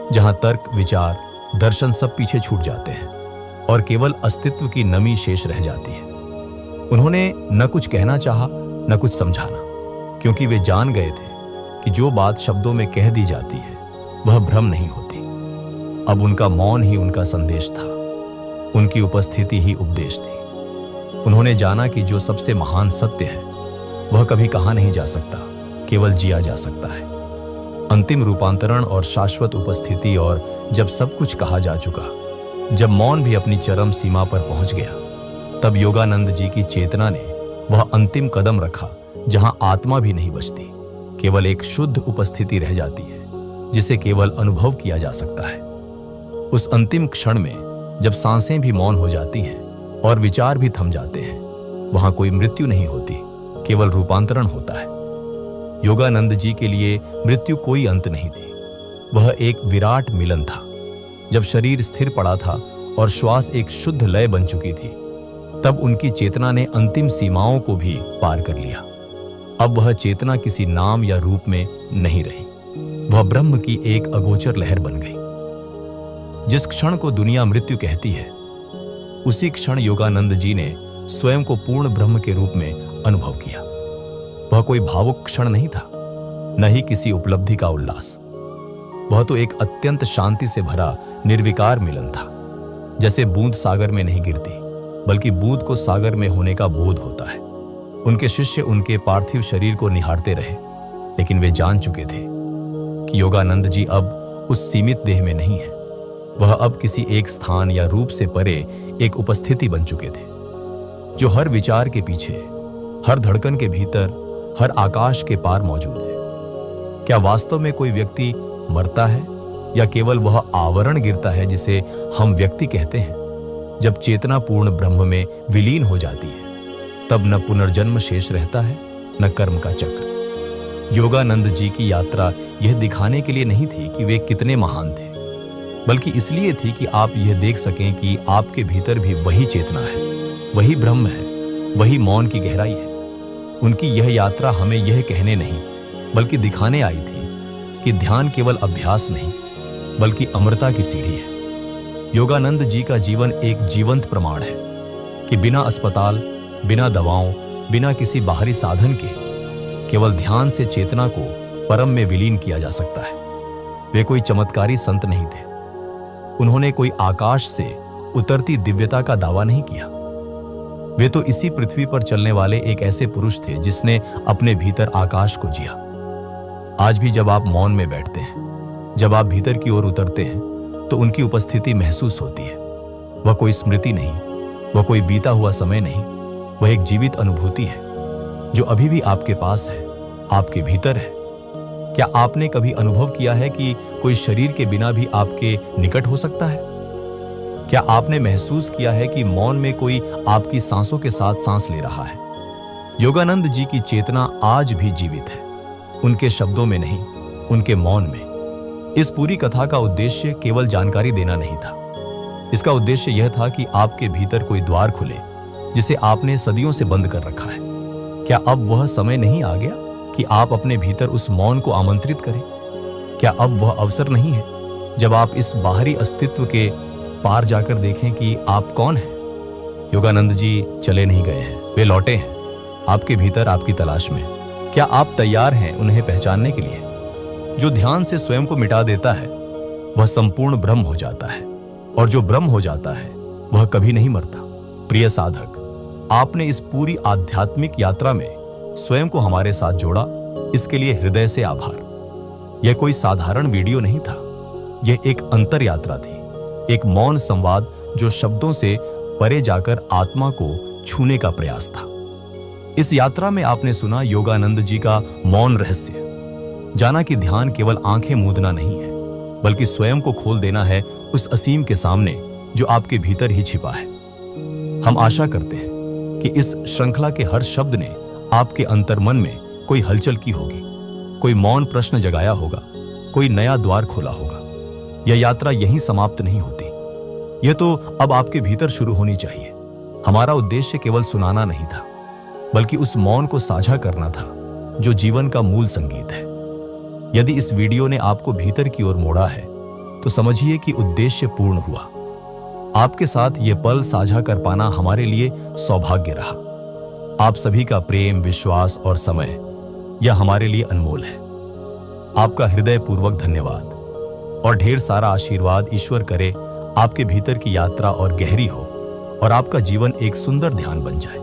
Speaker 1: जहां तर्क, विचार, दर्शन सब पीछे छूट जाते हैं और केवल अस्तित्व की नमी शेष रह जाती है। उन्होंने न कुछ कहना चाहा, न कुछ समझाना, क्योंकि वे जान गए थे कि जो बात शब्दों में कह दी जाती है वह भ्रम नहीं होती। अब उनका मौन ही उनका संदेश था, उनकी उपस्थिति ही उपदेश थी। उन्होंने जाना कि जो सबसे महान सत्य है वह कभी कहा नहीं जा सकता, केवल जिया जा सकता है। अंतिम रूपांतरण और शाश्वत उपस्थिति। और जब सब कुछ कहा जा चुका, जब मौन भी अपनी चरम सीमा पर पहुंच गया, तब योगानंद जी की चेतना ने वह अंतिम कदम रखा जहां आत्मा भी नहीं बचती, केवल एक शुद्ध उपस्थिति रह जाती है जिसे केवल अनुभव किया जा सकता है। उस अंतिम क्षण में जब सांसें भी मौन हो जाती हैं और विचार भी थम जाते हैं, वहां कोई मृत्यु नहीं होती, केवल रूपांतरण होता है। योगानंद जी के लिए मृत्यु कोई अंत नहीं थी, वह एक विराट मिलन था। जब शरीर स्थिर पड़ा था और श्वास एक शुद्ध लय बन चुकी थी, तब उनकी चेतना ने अंतिम सीमाओं को भी पार कर लिया। अब वह चेतना किसी नाम या रूप में नहीं रही, वह ब्रह्म की एक अगोचर लहर बन गई। जिस क्षण को दुनिया मृत्यु कहती है, उसी क्षण योगानंद जी ने स्वयं को पूर्ण ब्रह्म के रूप में अनुभव किया। वह कोई भावुक क्षण नहीं था, न ही किसी उपलब्धि का उल्लास। वह तो एक अत्यंत शांति से भरा निर्विकार मिलन था। जैसे बूंद सागर में नहीं गिरती, बल्कि बूंद को सागर में होने का बोध होता है। उनके शिष्य उनके पार्थिव शरीर को निहारते रहे, लेकिन वे जान चुके थे कि योगानंद जी अब उस सीमित देह में नहीं है। वह अब किसी एक स्थान या रूप से परे एक उपस्थिति बन चुके थे, जो हर विचार के पीछे, हर धड़कन के भीतर, हर आकाश के पार मौजूद है। क्या वास्तव में कोई व्यक्ति मरता है या केवल वह आवरण गिरता है जिसे हम व्यक्ति कहते हैं? जब चेतना पूर्ण ब्रह्म में विलीन हो जाती है, तब न पुनर्जन्म शेष रहता है, न कर्म का चक्र। योगानंद जी की यात्रा यह दिखाने के लिए नहीं थी कि वे कितने महान थे, बल्कि इसलिए थी कि आप यह देख सकें कि आपके भीतर भी वही चेतना है, वही ब्रह्म है, वही मौन की गहराई है। उनकी यह यात्रा हमें यह कहने नहीं, बल्कि दिखाने आई थी कि ध्यान केवल अभ्यास नहीं, बल्कि अमरता की सीढ़ी है। योगानंद जी का जीवन एक जीवंत प्रमाण है कि बिना अस्पताल, बिना दवाओं, बिना किसी बाहरी साधन के केवल ध्यान से चेतना को परम में विलीन किया जा सकता है। वे कोई चमत्कारी संत नहीं थे। उन्होंने कोई आकाश से उतरती दिव्यता का दावा नहीं किया। वे तो इसी पृथ्वी पर चलने वाले एक ऐसे पुरुष थे जिसने अपने भीतर आकाश को जिया। आज भी जब आप मौन में बैठते हैं, जब आप भीतर की ओर उतरते हैं, तो उनकी उपस्थिति महसूस होती है। वह कोई स्मृति नहीं, वह कोई बीता हुआ समय नहीं, वह एक जीवित अनुभूति है जो अभी भी आपके पास है, आपके भीतर है। क्या आपने कभी अनुभव किया है कि कोई शरीर के बिना भी आपके निकट हो सकता है? क्या आपने महसूस किया है कि मौन में कोई आपकी सांसों के साथ सांस ले रहा है? योगानंद जी की चेतना आज भी जीवित है, उनके शब्दों में नहीं, उनके मौन में। इस पूरी कथा का उद्देश्य केवल जानकारी देना नहीं था। इसका उद्देश्य यह था कि आपके भीतर कोई द्वार खुले जिसे आपने सदियों से बंद कर रखा है। क्या अब वह समय नहीं आ गया कि आप अपने भीतर उस मौन को आमंत्रित करें? क्या अब वह अवसर नहीं है जब आप इस बाहरी अस्तित्व के पार जाकर देखें कि आप कौन हैं? योगानंद जी चले नहीं गए हैं, वे लौटे हैं, आपके भीतर, आपकी तलाश में। क्या आप तैयार हैं उन्हें पहचानने के लिए? जो ध्यान से स्वयं को मिटा देता है, वह संपूर्ण ब्रह्म हो जाता है, और जो ब्रह्म हो जाता है वह कभी नहीं मरता। प्रिय साधक, आपने इस पूरी आध्यात्मिक यात्रा में स्वयं को हमारे साथ जोड़ा, इसके लिए हृदय से आभार। यह कोई साधारण वीडियो नहीं था, यह एक अंतर यात्रा थी, एक मौन संवाद जो शब्दों से परे जाकर आत्मा को छूने का प्रयास था। इस यात्रा में आपने सुना योगानंद जी का मौन रहस्य, जाना कि ध्यान केवल आंखें मूंदना नहीं है, बल्कि स्वयं को खोल देना है उस असीम के सामने जो आपके भीतर ही छिपा है। हम आशा करते हैं कि इस श्रृंखला के हर शब्द ने आपके अंतर्मन में कोई हलचल की होगी, कोई मौन प्रश्न जगाया होगा, कोई नया द्वार खोला होगा। यह यात्रा यहीं समाप्त नहीं होती, यह तो अब आपके भीतर शुरू होनी चाहिए। हमारा उद्देश्य केवल सुनाना नहीं था, बल्कि उस मौन को साझा करना था जो जीवन का मूल संगीत है। यदि इस वीडियो ने आपको भीतर की ओर मोड़ा है, तो समझिए कि उद्देश्य पूर्ण हुआ। आपके साथ ये पल साझा कर पाना हमारे लिए सौभाग्य रहा। आप सभी का प्रेम, विश्वास और समय, यह हमारे लिए अनमोल है। आपका हृदयपूर्वक धन्यवाद और ढेर सारा आशीर्वाद ईश्वर करे आपके भीतर की यात्रा और गहरी हो, और आपका जीवन एक सुंदर ध्यान बन जाए।